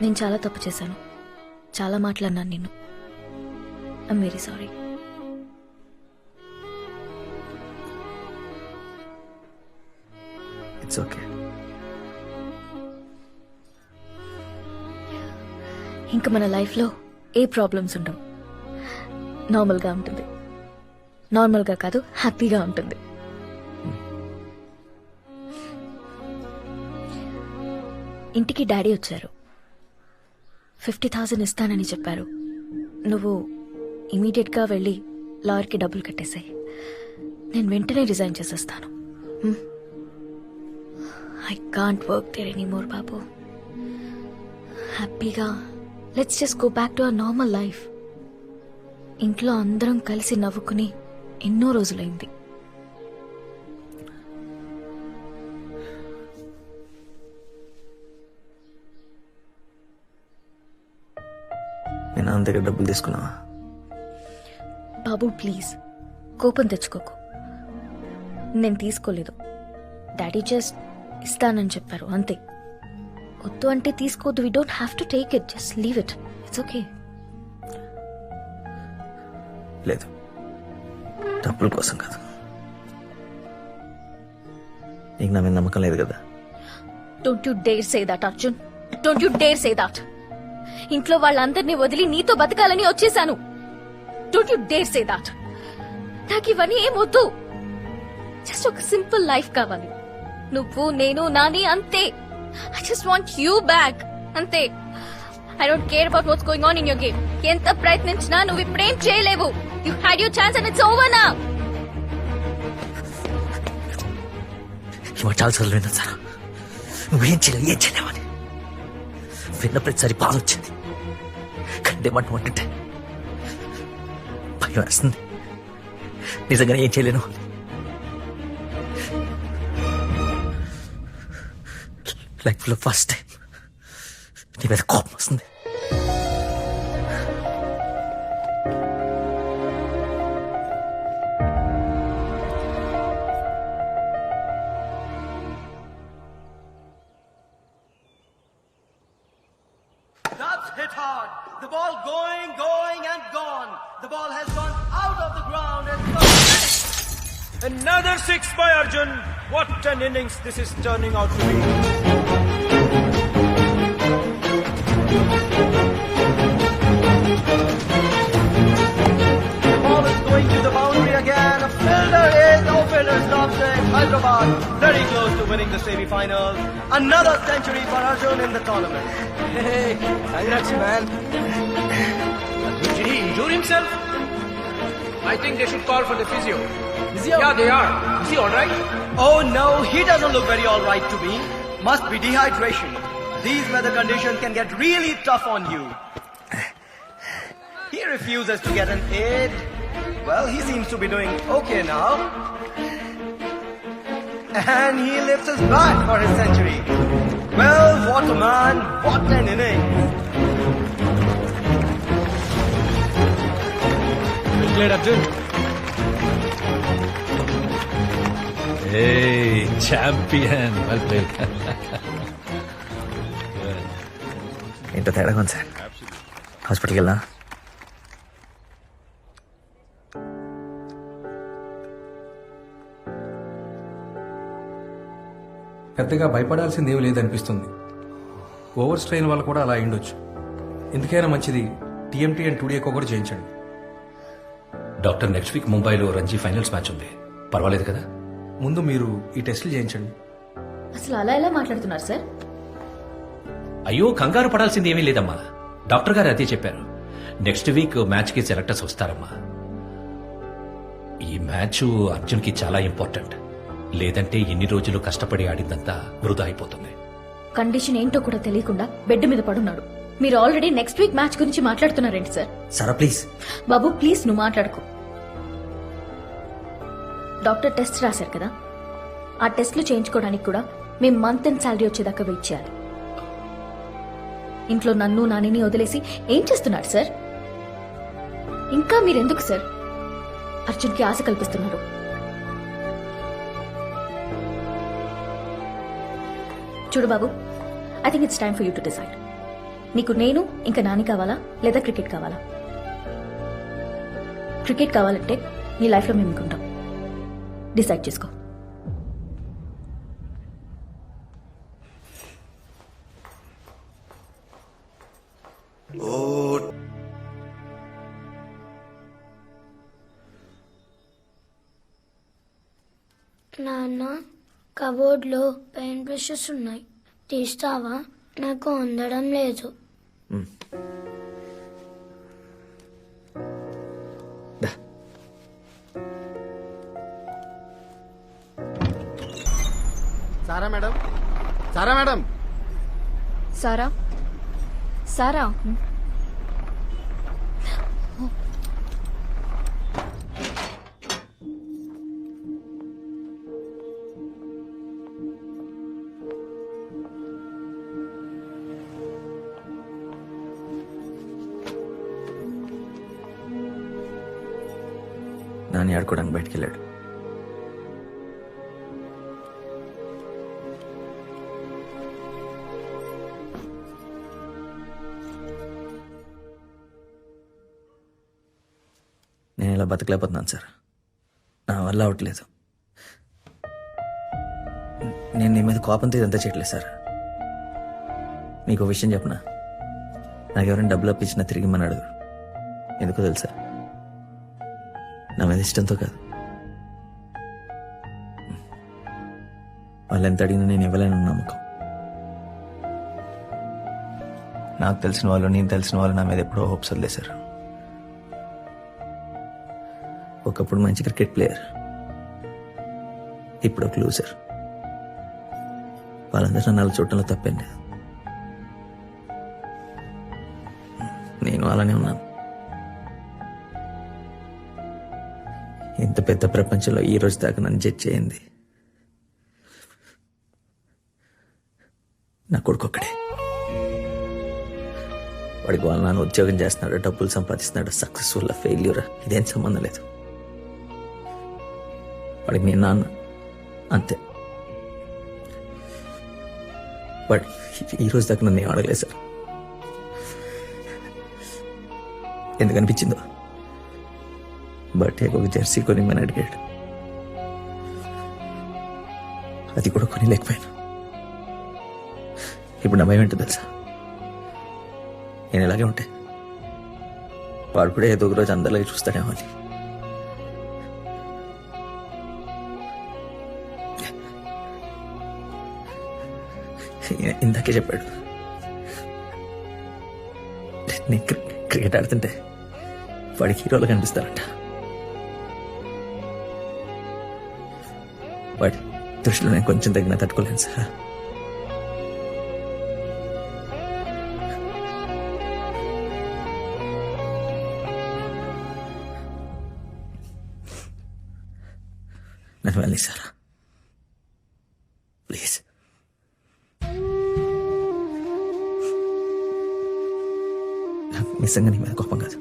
నేను చాలా తప్పు చేశాను, చాలా మాట్లాడినాను నిన్ను. I'm very sorry. It's okay. ఇంకా మన లైఫ్లో ఏ ప్రాబ్లమ్స్ ఉండవు. నార్మల్గా ఉంటుంది. నార్మల్గా కాదు, హ్యాపీగా ఉంటుంది. ఇంటికి డాడీ వచ్చారు. 50,000 ఇస్తానని చెప్పారు. నువ్వు ఇమీడియట్గా వెళ్ళి లాయర్కి డబ్బులు కట్టేసాయి. నేను వెంటనే రిజైన్ చేసేస్తాను. I can't work there anymore బాబు. హ్యాపీగా let's just go back to our normal life. ఇంట్లో అందరం కలిసి నవ్వుకుని ఎన్నో రోజులైంది. నాన్న దగ్గర డబ్బులు తీసుకున్నావా? బాబు ప్లీజ్ కోపం తెచ్చుకోకు. నేను తీసుకోలేదు. డాడీ జస్ట్ ఇస్తానని చెప్పారు అంతే. వద్దు అంటే తీసుకోవద్దు. We don't have to take it. Just leave it. It's okay. లేదు, డబ్బుల కోసం కాదు. నీకు నా మీద నమ్మకం లేదు కదా? Don't you dare say that Arjun. Don't you dare say that. ఇంట్లో వాళ్ళందరినీ వదిలి నీతో బతకాలని వచ్చేసాను. Don't you dare say that. నాకు ఇవన్నీ ఏం వద్దు. జస్ట్ ఒక సింపుల్ లైఫ్ కావాలి. నువ్వు, నేను, నాని అంతే. I just want you back అంతే. I don't care about what's going on in your game. ఎంత ప్రయత్నించినా నువ్వు ఇప్పుడేం చేయలేవు. You had your chance and it's over now. ఇవాళ చాలా సార్లు విన్నాను సార్, నువ్వేం చేయలేవని. విన్న ప్రతిసారి బాధ వచ్చింది. కండేమంటూ అంటే భయం వేస్తుంది. నిజంగానే ఏం చేయలేను. లైఫ్ లో ఫస్ట్ టైం నీ మీద కోపం వస్తుంది. That's hit hard. The ball going and gone. The ball has gone out of the ground and Another six by Arjun. What an innings this is turning out to be. the ball is going to the boundary again. A fielder is, no fielder stops it. Hyderabad very close to winning the semi-final. Another century for Arjun in the tournament. Hey, congrats, man. Did he injure himself? I think they should call for the physio. Yeah, they are. Is he alright? Oh no, he doesn't look very alright to me. Must be dehydration. These weather conditions can get really tough on you. He refuses to get an aid. Well, he seems to be doing okay now. And he lifts his bat for his century. Well, what a man, what an inning. Well played, Arjun. Hey, champion. Well played. ఏంటో తేడాగా ఉంది sir. హాస్పిటల్కి వెళ్ళా? పెద్దగా భయపడాల్సింది ఏమీ లేదనిపిస్తుంది. Over strain వల్ల కూడా అలా అయిండొచ్చు. ఎందుకైనా మంచిది టీఎంటీ అండ్ 2D ఎకో కూడా చేయించండి. డాక్టర్ నెక్స్ట్ వీక్ ముంబైలో రంజీ ఫైనల్స్ మ్యాచ్ ఉంది. పర్వాలేదు కదా? ముందు మీరు ఈ టెస్టులు చేయించండి. అసలు అలా ఎలా మాట్లాడుతున్నారు సార్? అయ్యో, కంగారు పడాల్సింది ఏమీ లేదమ్మా. డాక్టర్ గారు అదే చెప్పారు. నెక్స్ట్ వీక్ మ్యాచ్ కి సెలెక్టర్స్ వస్తారమ్మా. ఈ మ్యాచ్ అర్జున్ కి చాలా ఇంపార్టెంట్. లేదంటే ఇన్ని రోజులు కష్టపడి ఆడిందంతా వృధా అయిపోతుంది. కండిషన్ ఏంటో కూడా తెలియకుండా బెడ్ మీద పడున్నాడు. మీరు ఆల్రెడీ నెక్స్ట్ వీక్ మ్యాచ్ గురించి మాట్లాడుతున్నారేంటి సార్? Sara please. బాబు ప్లీజ్, నువ్వు మాట్లాడుకో. డాక్టర్ టెస్ట్ రాశారు కదా, ఆ టెస్ట్లు చేయించుకోవడానికి కూడా మేము మంత్ అండ్ శాలరీ వచ్చేదాకా వెయిట్ చేయాలి. ఇంట్లో నన్ను నానిని వదిలేసి ఏం చేస్తున్నాడు సార్? ఇంకా మీరెందుకు సార్ అర్జున్కి ఆశ కల్పిస్తున్నారు? చూడు బాబు, I think it's time for you to decide. నీకు నేను ఇంకా నాని కావాలా లేదా క్రికెట్ కావాలా? క్రికెట్ కావాలంటే నీ లైఫ్లో మేము ఇంకుంటాం. డిసైడ్ చేసుకో. నాన్న, కబోర్డ్లో పెయిన్ బ్రషెస్ ఉన్నాయి, తీస్తావా? నాకు అందడం లేదు. సారా మేడం, సారా మేడం. సారా, సారా. అని ఆడుకోవడానికి బయటికి వెళ్ళాడు. నేను ఇలా బతకలేకపోతున్నాను సార్. నా వల్ల అవట్లేదు. నేను నీ మీద కోపంతో ఇదంతా చేయట్లేదు సార్. నీకు ఒక విషయం చెప్పనా, నాకు ఎవరైనా డబ్బులు అప్పించినా తిరిగి మన అడుగు. ఎందుకో తెలుసా? నా మీద ఇష్టంతో కాదు. వాళ్ళు ఎంత అడిగినా నేను ఇవ్వలేను నమ్మకం. నాకు తెలిసిన వాళ్ళు, నేను తెలిసిన వాళ్ళు నా మీద ఎప్పుడో హోప్స్ వదిలేశారు. ఒకప్పుడు మంచి క్రికెట్ ప్లేయర్, ఇప్పుడు ఒక లూజర్. వాళ్ళందరూ నన్ను అలా చూడటంలో తప్పేం లేదు. నేను అలానే ఉన్నాను. ఇంత పెద్ద ప్రపంచంలో ఈ రోజు దాకా నన్ను జడ్జ్ చేయింది నా కొడుకు ఒక్కడే. వాడికి వాళ్ళ నాన్న ఉద్యోగం చేస్తున్నాడు, డబ్బులు సంపాదిస్తున్నాడు, సక్సెస్ఫుల్ ఫెయిల్యూర్ ఇదేం సంబంధం లేదు. వాడికి నేను నాన్న అంతే. బట్ ఈ రోజు దాకా నన్ను ఏం అడగలేదు సార్. ఎందుకు అనిపించిందో బర్త్డే ఒక జెర్సీ కొనిమని అడిగాడు. అది కూడా కొని లేకపోయాను. ఇప్పుడు నా భయం ఏంటో తెలుసా? నేను ఇలాగే ఉంటే వాడు కూడా ఏదో ఒక రోజు అందరిలాగే చూస్తాడేమో అని. ఇందాకే చెప్పాడు, నేను క్రికెట్ ఆడుతుంటే వాడికి హీరోలు కనిపిస్తారంట. వాడి దృష్టిలో నేను కొంచెం తగిన తట్టుకోలేను సార్. నన్ను వెళ్ళి సార్ ప్లీజ్. నిజంగా నీ మీద కోపం కాదు.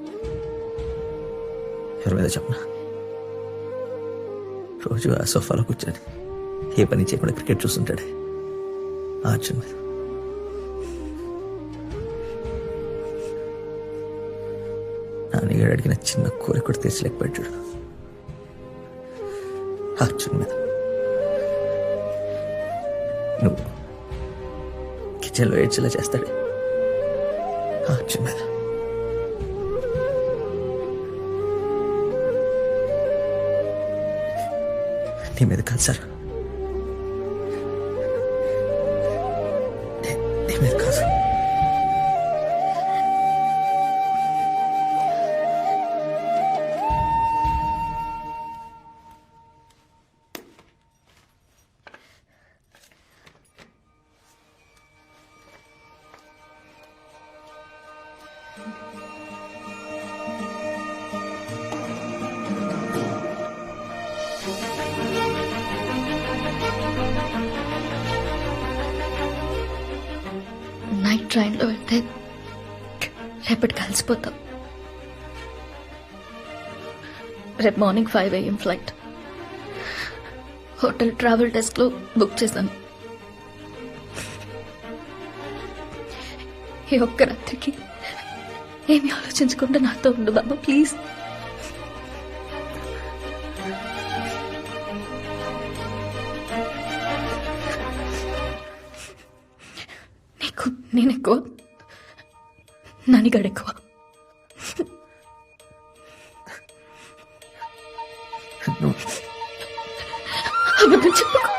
ఎవరి మీద చెప్పనా? రోజు ఆ సోఫాలో కూర్చొని ఏ పని చేయకుండా క్రికెట్ చూస్తుంటాడే ఆ అర్జున్ మీద. నాన్నగారు అడిగిన చిన్న కోరిక కూడా తీర్చలేకపోయాడు చూడు ఆ అర్జున్ మీద. నువ్వు కిచెన్లో ఏడ్చేలా చేస్తాడే ఆ అర్జున్ మీద. నీ మీద కాదు సార్, నీ మీద కాదు. నైట్ ట్రైన్లో వెళ్తే రేపటి కలిసిపోతాం. రేపు morning 5 AM flight. Hotel travel డెస్క్లో బుక్ చేశాను. ఈ ఒక్క రాత్రికి ఏమి ఆలోచించకుండా నాతో ఉండు బాబా ప్లీజ్. నీకు నేను ఎక్కువ, నానిగాడు ఎక్కువ. అబద్ధం చెప్పకు.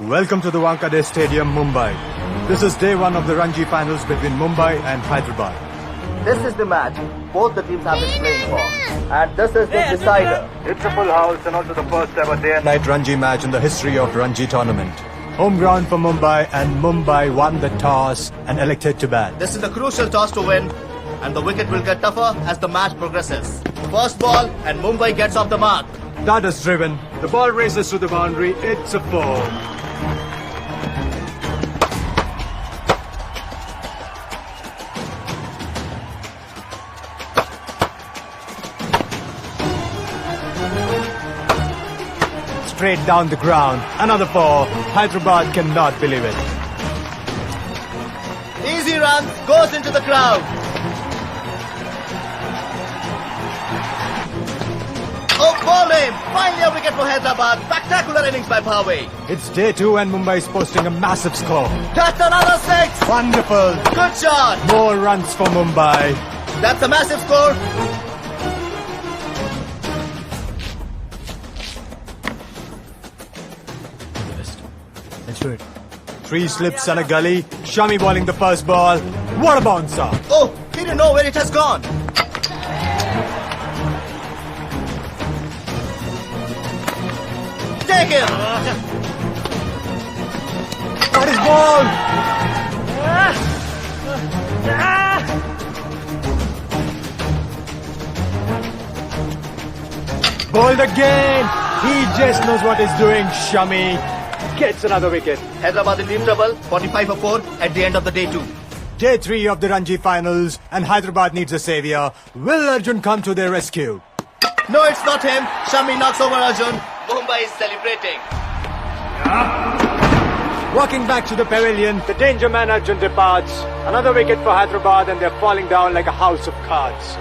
Welcome to the Wankhede Stadium, Mumbai. This is day one of the Ranji finals between Mumbai and Hyderabad. This is the match both the teams have been playing for. And this is the decider. It's a full house and also the first ever day and night Ranji match in the history of Ranji tournament. Home ground for Mumbai, and Mumbai won the toss and elected to bat. This is a crucial toss to win, and the wicket will get tougher as the match progresses. First ball, and Mumbai gets off the mark. That is driven. The ball races to the boundary. It's a 4. Straight down the ground. Another 4. Hyderabad cannot believe it. Easy run goes into the crowd. Oh, ball aim! Finally a wicket for Hyderabad. Spectacular innings by Bhawe. It's day 2 and Mumbai is posting a massive score. That's another 6. Wonderful. Good shot. More runs for Mumbai. That's a massive score. Let's do it. 3 slips and a gully. Shami bowling the first ball. What a bouncer. Oh, he didn't know where it has gone. Take him. Got his ball. Bowled again. He just knows what he's doing. Shami gets another wicket. Hyderabad in deep trouble. 45 for 4 at the end of the day 2. Day 3 of the Ranji finals, and Hyderabad needs a savior. Will Arjun come to their rescue? No, it's not him. Shami knocks over Arjun. Mumbai is celebrating. Walking back to the pavilion, the danger man Arjun departs. Another wicket for Hyderabad, and they're falling down like a house of cards.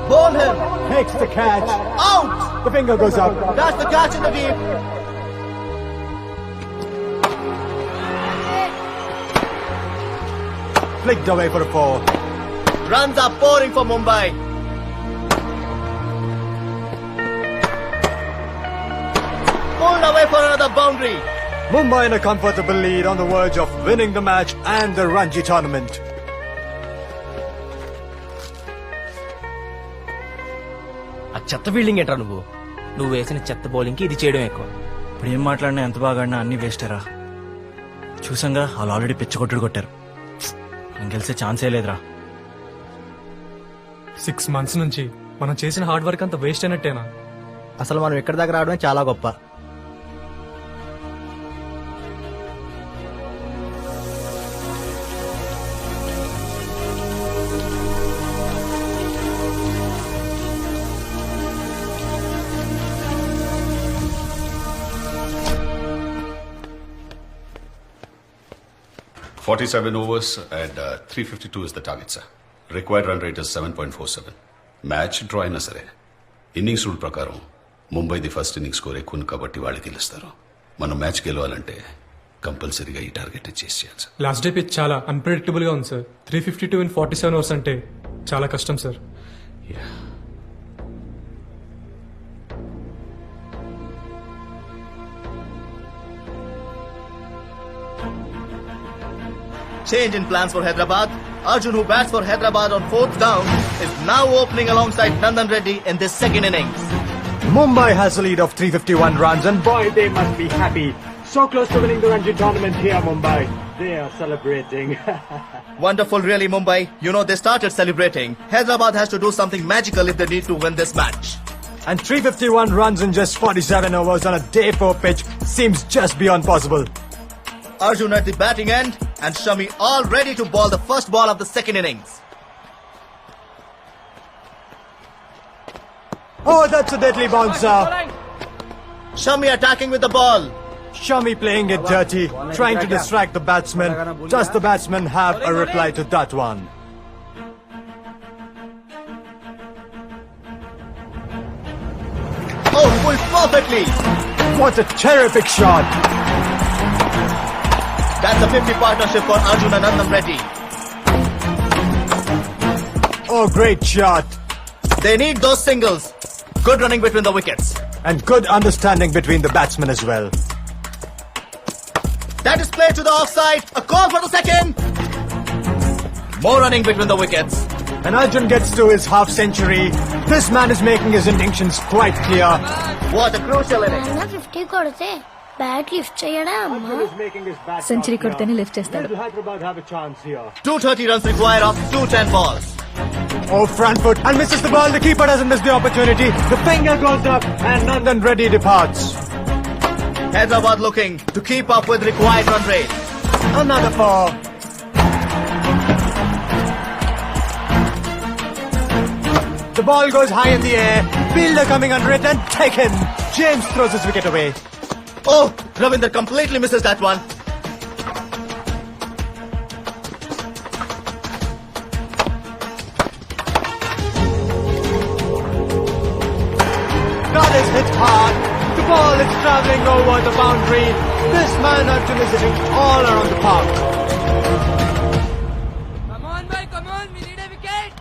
Bowl him. Takes the catch. Out. The finger goes up. That's the catch in the deep. Flicked away for a 4. Runs are pouring for Mumbai. Pulled away for another boundary. Mumbai in a comfortable lead on the verge of winning the match and the Ranji tournament. ఆ చెత్త fielding ఏంట్రా నువ్వు వేసిన చెత్త బౌలింగ్కి ఇది చేయడం ఎక్కువ. ఇప్పుడు ఏం మాట్లాడినా ఎంత బాగా ఆడినా అన్ని వేస్టేరా. చూసంగా వాళ్ళు ఆల్రెడీ పిచ్చ కొట్టుడు కొట్టారు. మనం గెలిచే ఛాన్సే లేదురా. 6 months నుంచి మనం చేసిన హార్డ్ వర్క్ అంతా వేస్ట్ అయినట్టేనా? అసలు మనం ఎక్కడి దాకా రావడమే చాలా గొప్ప. $47 overs and 352 is the target, sir. Required run rate is 7.47. Match draw అయినా సరే ఇన్నింగ్స్ రూల్ ప్రకారం ముంబైది ఫస్ట్ ఇన్నింగ్స్ స్కోర్ ఎక్కువ ఉంది కాబట్టి వాళ్ళు గెలుస్తారు. మనం మ్యాచ్ గెలవాలంటే కంపల్సరీగా ఈ టార్గెట్ చేసి చేయాలి సార్. లాస్ట్ డే పిచ్ చాలా అన్ప్రెడిక్టబుల్ గా ఉంది సార్. 352 in 47 overs అంటే చాలా కష్టం sir. Change in plans for Hyderabad. Arjun, who bats for Hyderabad on 4th down, is now opening alongside Nandan Reddy in this second innings. Mumbai has a lead of 351 runs, and boy, they must be happy. So close to winning the Ranji tournament here, Mumbai. They are celebrating. Wonderful, really, Mumbai. You know, they started celebrating. Hyderabad has to do something magical if they need to win this match. And 351 runs in just 47 overs on a day 4 pitch seems just beyond possible. Arjun at the batting end, and Shami all ready to ball the first ball of the second innings. Oh, that's a deadly bouncer. Shami attacking with the ball. Shami playing it dirty, trying to distract the batsman. Does the batsman have a reply to that one? Oh, pulled perfectly. What a terrific shot. That's a 50 partnership for Arjun and Nandan Reddy. Oh, great shot. They need those singles. Good running between the wickets. and good understanding between the batsmen as well. That is played to the offside. A call for the second. More running between the wickets. And Arjun gets to his half century. This man is making his intentions quite clear. What a crucial innings. నాన్న 50 కొడితే bat lift చేయడా అమ్మా? Century కొడితేనే lift చేస్తాడు. 230 runs required of 210 balls. Oh, front foot and misses the ball. The keeper doesn't miss the opportunity. The finger goes up and Nandan Reddy departs. Hyderabad looking to keep up with required run rate. Another 4. The ball goes high in the air. Fielder coming under it and taken. James throws his wicket away. Oh, Ravinder completely misses that one. That is hit hard. The ball is travelling over the boundary. This man Arjun is hitting all around the park. Come on, bhai, come on. We need a wicket.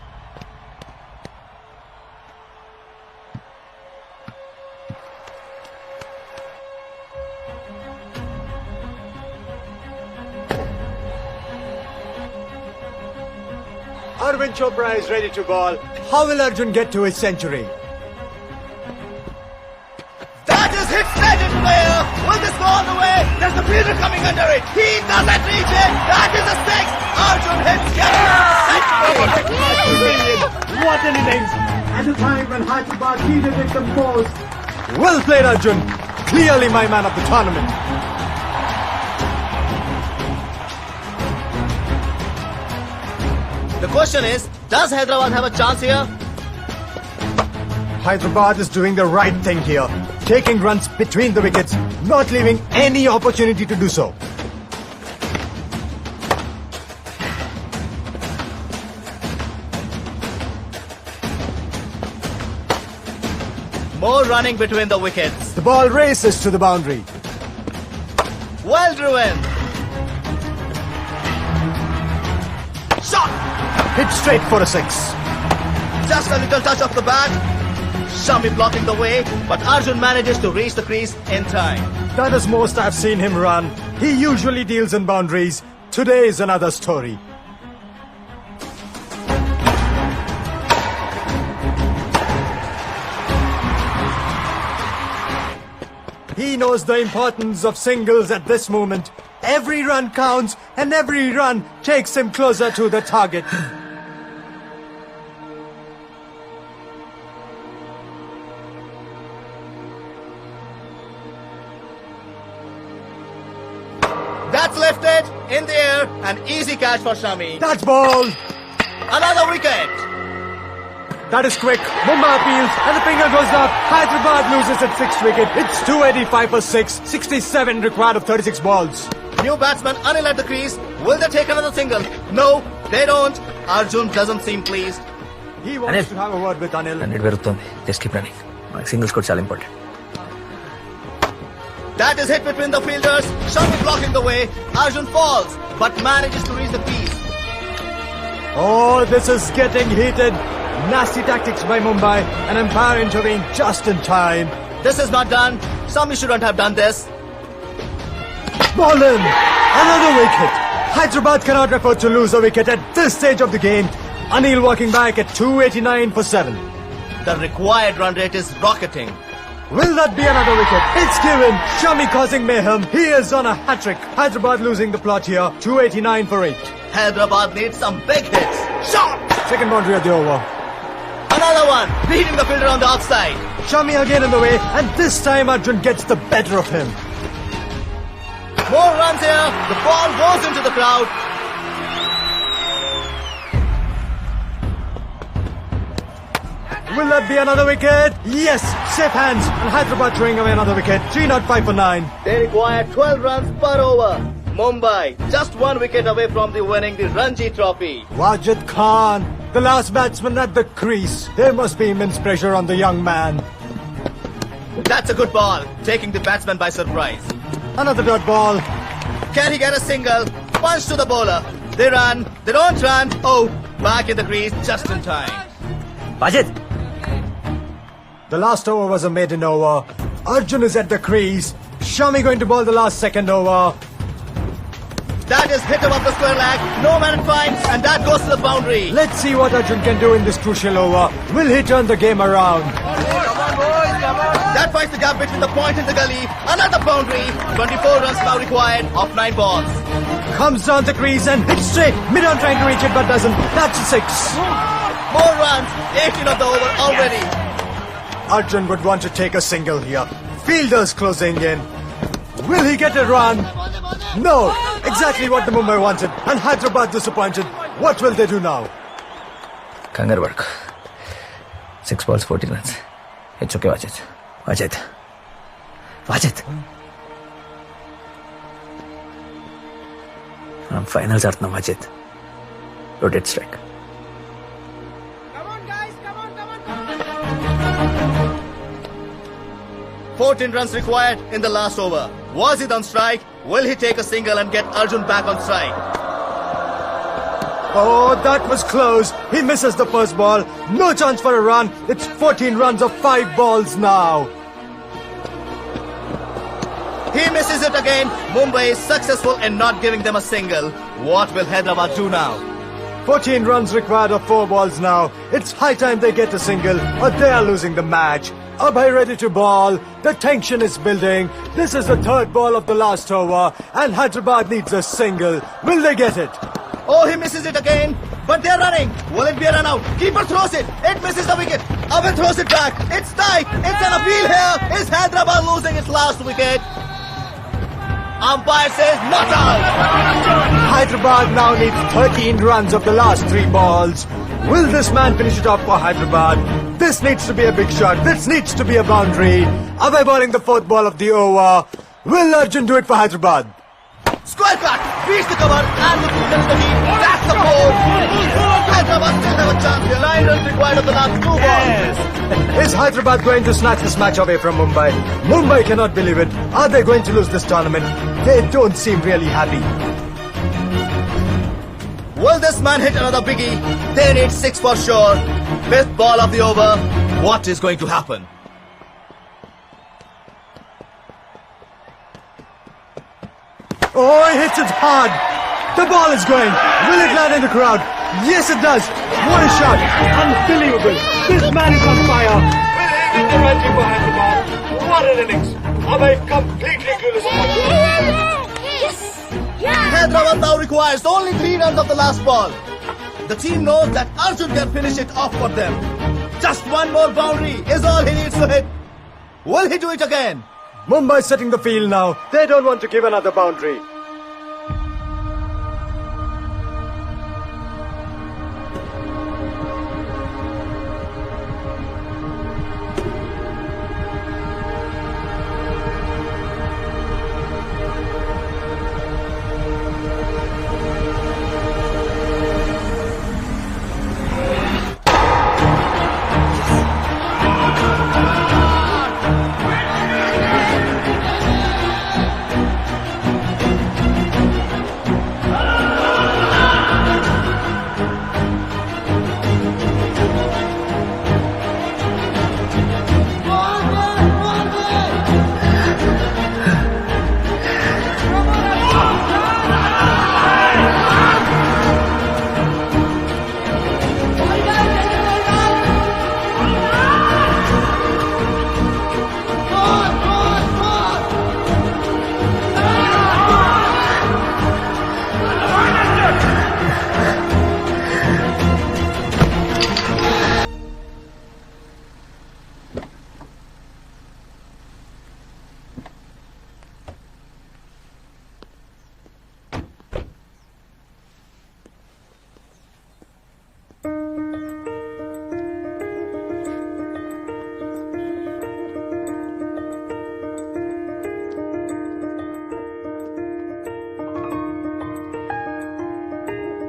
Arvind Chopra is ready to ball. How will Arjun get to his century? That is hit straight in player. Will this go all the way? There's the fielder coming under it. He doesn't reach it. That is a six. Arjun hits century. What an innings! At a time when Hyderabad needed it the most. Well played, Arjun. Clearly my man of the tournament. The question is, does Hyderabad have a chance here? Hyderabad is doing the right thing here. Taking runs between the wickets, not leaving any opportunity to do so. More running between the wickets. The ball races to the boundary. Well driven. Shot! Hit straight for a 6. Just a little touch of the bat. Shami blocking the way, but Arjun manages to reach the crease in time. That is most I've seen him run. He usually deals in boundaries. Today is another story. He knows the importance of singles at this moment. Every run counts and every run takes him closer to the target. That's lifted in the air. An easy catch for Shami. That's ball. Another wicket. That is quick. Mumbai appeals and the finger goes up. Hyderabad loses its 6th wicket. It's 285 for 6. 67 required of 36 balls. New batsman Anil at the crease. Will they take another single? No, they don't. Arjun doesn't seem pleased. He wants to have a word with Anil. Run rate పెరుగుతోంది. Just keep running. Singles కూడా చాలా important. That is hit between the fielders. Shami blocking the way. Arjun falls, but manages to reach the crease. Oh, this is getting heated. Nasty tactics by Mumbai. An umpire intervened just in time. This is not done. Shami shouldn't have done this. Ball in. Another wicket. Hyderabad cannot afford to lose a wicket at this stage of the game. Anil walking back at 289 for 7. The required run rate is rocketing. Will that be another wicket? It's given. Shami causing mayhem. He is on a hat-trick. Hyderabad losing the plot here. 289 for 8. Hyderabad needs some big hits. Shot! Second boundary of the over. Another one. Beating the fielder on the offside. Shami again in the way, and this time Arjun gets the better of him. More runs here. The ball goes into the crowd. Will that be another wicket? Yes! Safe hands, and Hyderabad throwing away another wicket. 305 for 9. They require 12 runs per over. Mumbai, just 1 wicket away from winning the Ranji Trophy. Wajid Khan, the last batsman at the crease. There must be immense pressure on the young man. That's a good ball, taking the batsman by surprise. Another dot ball. Can he get a single? Punch to the bowler. They run, they don't run. Oh, back in the crease just in time. Wajid! The last over was a maiden over. Arjun is at the crease. Shami going to bowl the last second over. That is hit above the square leg. No man finds, and that goes to the boundary. Let's see what Arjun can do in this crucial over. Will he turn the game around? That finds the gap between the point and the gully. Another boundary. 24 runs now required of 9 balls. Comes down the crease and hits straight. Mid-on trying to reach it but doesn't. That's a 6. More runs. 18 of the over already. Arjun would want to take a single here. Fielders closing in. Will he get a run? No. Exactly what the Mumbai wanted. And Hyderabad disappointed. What will they do now? Kangar work. 6 balls, 14 runs. It's okay, watch it. Watch it. Watch it. I'm finals artna, watch it. Rotate strike. 14 runs required in the last over. Was it on strike? Will he take a single and get Arjun back on strike? Oh, that was close. He misses the first ball. No chance for a run. It's 14 runs of 5 balls now. He misses it again. Mumbai is successful in not giving them a single. What will Hyderabad do now? 14 runs required of 4 balls now. It's high time they get a single or they are losing the match. Abhay ready to ball. The tension is building. This is the 3rd ball of the last over and Hyderabad needs a single. Will they get it? Oh, he misses it again. But they're running. Will it be a run out? Keeper throws it. It misses the wicket. Abhay throws it back. It's tight. It's an appeal here. Is Hyderabad losing its last wicket? Umpire says not out. Hyderabad now needs 13 runs of the last 3 balls. Will this man finish it off for Hyderabad? This needs to be a big shot. This needs to be a boundary. Abhay bowling the 4th ball of the over. Will Arjun do it for Hyderabad? Square cut. Beats the cover and the keeper is the lead. That's the 4. Hyderabad still have a chance here. 9 runs required of the last 2 balls. Is Hyderabad going to snatch this match away from Mumbai? Mumbai cannot believe it. Are they going to lose this tournament? They don't seem really happy. Will this man hit another biggie? They need 6 for sure. 5th ball of the over. What is going to happen? Oh, he hits it hard. The ball is going. Will it land in the crowd? Yes, it does. What a shot. Unbelievable. This man is on fire. Will he win the Ranji for Hyderabad? What an innings. Abhay completely clueless. Hyderabad now requires only 3 runs of the last ball. The team knows that Arjun can finish it off for them. Just 1 more boundary is all he needs to hit. Will he do it again? Mumbai setting the field now. They don't want to give another boundary.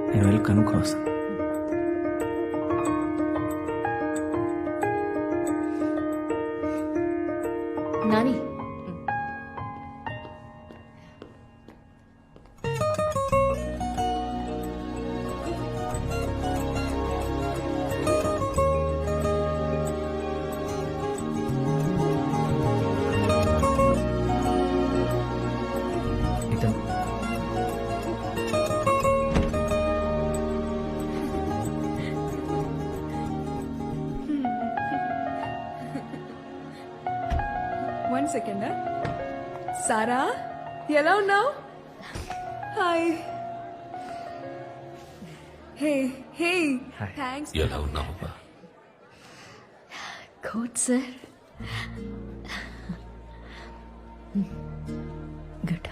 నేను వెళ్ళి కనుక్కొని వస్తాను. Nani 1 second. Sara ఎలా ఉన్నావు? Hi. Hey hey thanks. ఎలా ఉన్నావమ్మా? Good sir. Good.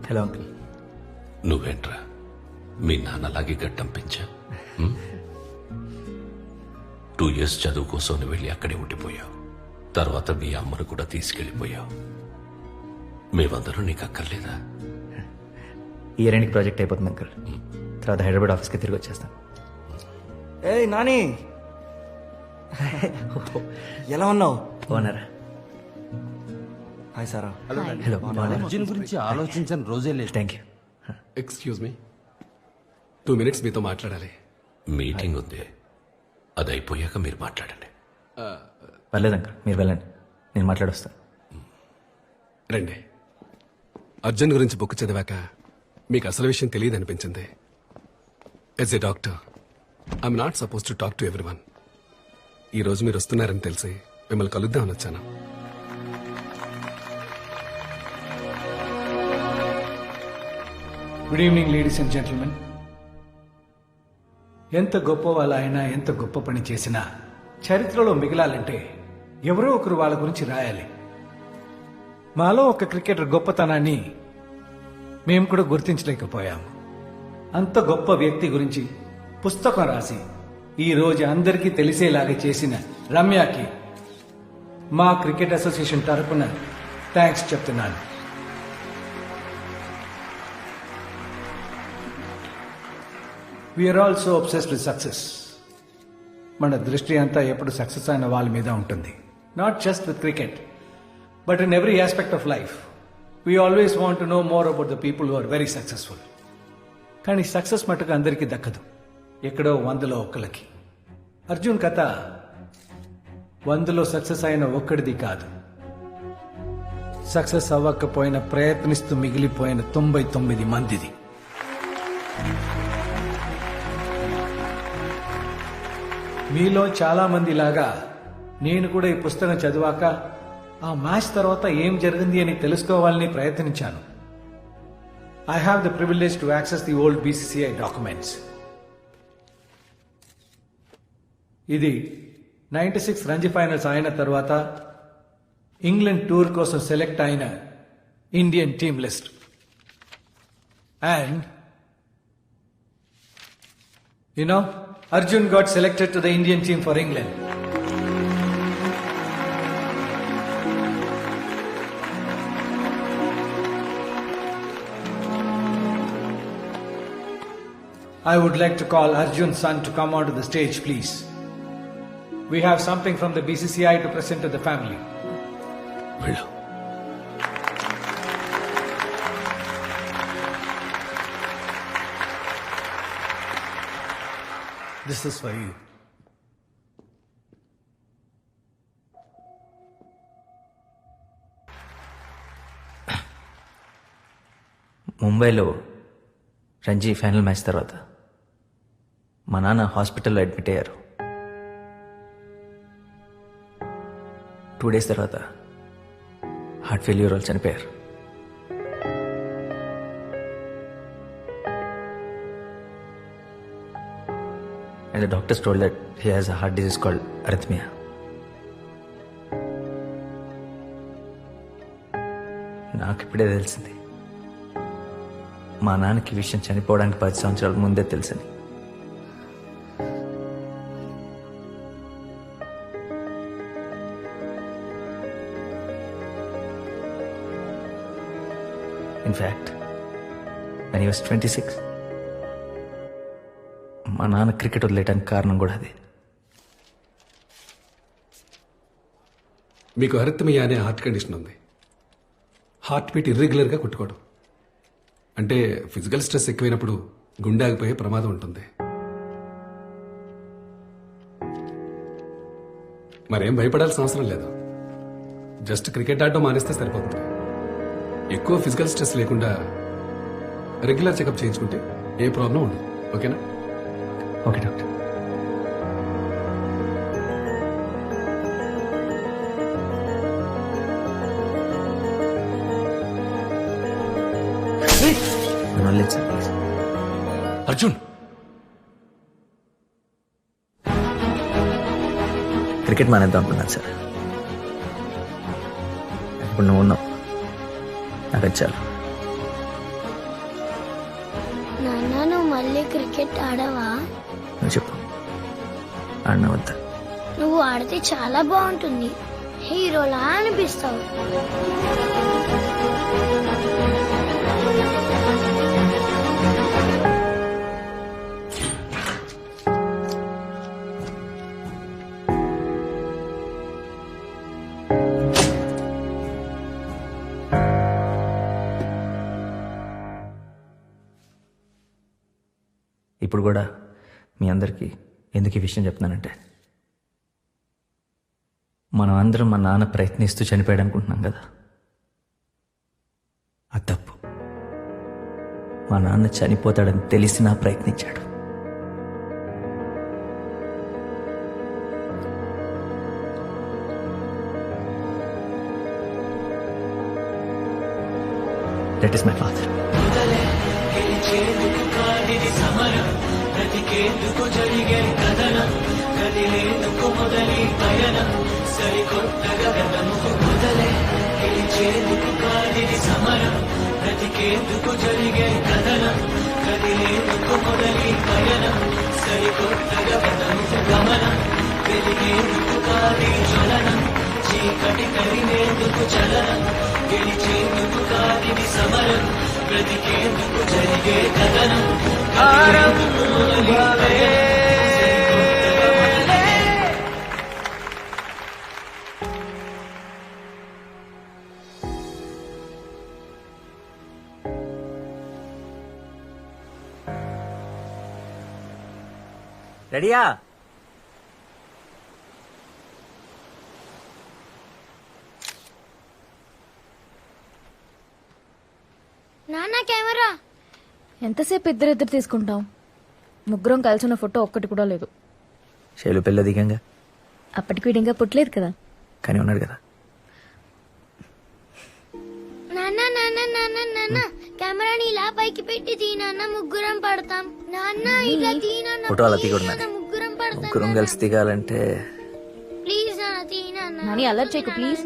Hello uncle. నువ్వేంట్రా మీ నాన్న అలాగే గట్టంపించా? 2 years చదువు కోసం నువ్వు వెళ్ళి అక్కడే ఉండిపోయావు. తర్వాత మీ అమ్మను కూడా తీసుకెళ్లిపోయావు. మేమందరం నీకు అక్కర్లేదా? ఇయర్ ఎండ్కి ప్రాజెక్ట్ అయిపోతుంది అంకుల్. తర్వాత హైదరాబాద్ ఆఫీస్కి తిరిగి వచ్చేస్తాను. ఏయ్ నాని, ఎలా ఉన్నావు? బాగున్నారా? హాయ్ సారా. హలో. అర్జున్ గురించి ఆలోచించని రోజే లేదు. Thank you. Excuse me, 2 minutes మీతో మాట్లాడాలి. మీటింగ్ ఉంది, అది అయిపోయాక మీరు మాట్లాడండి. పర్లేదు అంకుల్, మీరు వెళ్ళండి, నేను మాట్లాడొస్తాను. రండి. అర్జున్ గురించి బుక్ చదివాక మీకు అసలు విషయం తెలియదు అనిపించింది. As a doctor I'm not suppose to talk to everyone. ఈ రోజు మీరు వస్తున్నారని తెలిసి మిమ్మల్ని కలుద్దామని వచ్చాను. Good evening ladies and gentlemen. ఎంత గొప్ప వాళ్ళ అయినా, ఎంత గొప్ప పని చేసినా చరిత్రలో మిగలాలంటే ఎవరో ఒకరు వాళ్ళ గురించి రాయాలి. మాలో ఒక క్రికెటర్ గొప్పతనాన్ని మేము కూడా గుర్తించలేకపోయాము. అంత గొప్ప వ్యక్తి గురించి పుస్తకం రాసి ఈ రోజు అందరికీ తెలిసేలాగా చేసిన రమ్యకి మా క్రికెట్ అసోసియేషన్ తరపున థ్యాంక్స్ చెప్తున్నాను. We are also obsessed with success. మన దృష్టి అంతా ఎప్పుడు సక్సెస్ అయిన వాళ్ళ మీద ఉంటుంది. Not just with cricket, but in every aspect of life we always want to know more about the people who are very successful. కానీ సక్సెస్ మటుకు అందరికీ దక్కదు, ఎక్కడో 100లో ఒక్కలకి. అర్జున్ కథ 100లో సక్సెస్ అయిన ఒక్కడిది కాదు, సక్సెస్ అవ్వకపోయిన ప్రయత్నిస్తూ మిగిలిపోయిన 99 మందిది. మీలో చాలా మంది లాగా నేను కూడా ఈ పుస్తకం చదివాక ఆ మ్యాచ్ తర్వాత ఏం జరిగింది అని తెలుసుకోవాలని ప్రయత్నించాను. I have the privilege to access the old BCCI documents. ఇది 96 రంజీ ఫైనల్స్ అయిన తర్వాత ఇంగ్లాండ్ టూర్ కోసం సెలెక్ట్ అయిన Indian team list. And you know, Arjun got selected to the Indian team for England. I would like to call Arjun's son to come onto the stage, please. We have something from the BCCI to present to the family. వెళ్ళు. This is for you. ముంబైలో Ranji final match తర్వాత మా నాన్న హాస్పిటల్లో admit అయ్యారు. 2 days తర్వాత heart failure వాళ్ళు చనిపోయారు. And the doctors told that he has a heart disease called arrhythmia. నాకు ఇప్పుడే తెలిసింది మా నాన్నకి విషయం చనిపోవడానికి 10 సంవత్సరాల ముందే తెలిసింది. In fact, when he was 26, మా నాన్న క్రికెట్ వదిలేయడానికి కారణం కూడా అదే. మీకు అరిథమియా అనే హార్ట్ కండిషన్ ఉంది. హార్ట్ బీట్ ఇర్రెగ్యులర్గా కొట్టుకోవడం అంటే ఫిజికల్ స్ట్రెస్ ఎక్కువైనప్పుడు గుండె ఆగిపోయే ప్రమాదం ఉంటుంది. మరేం భయపడాల్సిన అవసరం లేదు. జస్ట్ క్రికెట్ ఆడడం మానేస్తే సరిపోతుంది. ఎక్కువ ఫిజికల్ స్ట్రెస్ లేకుండా రెగ్యులర్ చెకప్ చేయించుకుంటే ఏ ప్రాబ్లం ఉండదు. ఓకేనా? Okay doctor. నన్ను వదిలేచ్చు ప్లీజ్. అర్జున్ క్రికెట్ మానేద్దాం అనుకున్నాను సార్. ఇప్పుడు నువ్వు ఉన్నావు, నాకు అది చాలు. నాన్న నువ్వు మళ్ళీ క్రికెట్ ఆడవా? నువ్వు చెప్పు, ఆడినా వద్దా? నువ్వు ఆడితే చాలా బాగుంటుంది, హీరోలా అనిపిస్తావు. ఇప్పుడు కూడా మీ అందరికీ ఎందుకు ఈ విషయం చెప్తున్నానంటే, మనం అందరం మా నాన్న ప్రయత్నిస్తూ చనిపోయాడు అనుకుంటున్నాం కదా, అది తప్పు. మా నాన్న చనిపోతాడని తెలిసినా ప్రయత్నించాడు. That is my father. రెడీయా? నాన్న కెమెరా. ఎంతసేపు ఇద్దరిద్దరు తీసుకుంటాం? ముగ్గురం కలిసిన ఫోటో ఒక్కటి కూడా లేదు. శైలు పిల్ల దిగంగా, అప్పటికి వీడింగా పుట్టలేదు కదా. కానీ ఉన్నాడు కదా. నాన్న నాన్న నాన్న నాన్న కెమెరాని ఇలా పైకి పెట్టి తీ నాన్న, ముగ్గురం పడతాం. నాన్న ఇలా తీ నాన్న, ఫోటో అలా please తీయకూడదు. నాన్న, ముగ్గురం పడతాం. ముగ్గురం కలిసి దిగాలంటే ప్లీజ్ నాన్న తీ నాన్న. నాని అలర్ట్ చేయకు ప్లీజ్.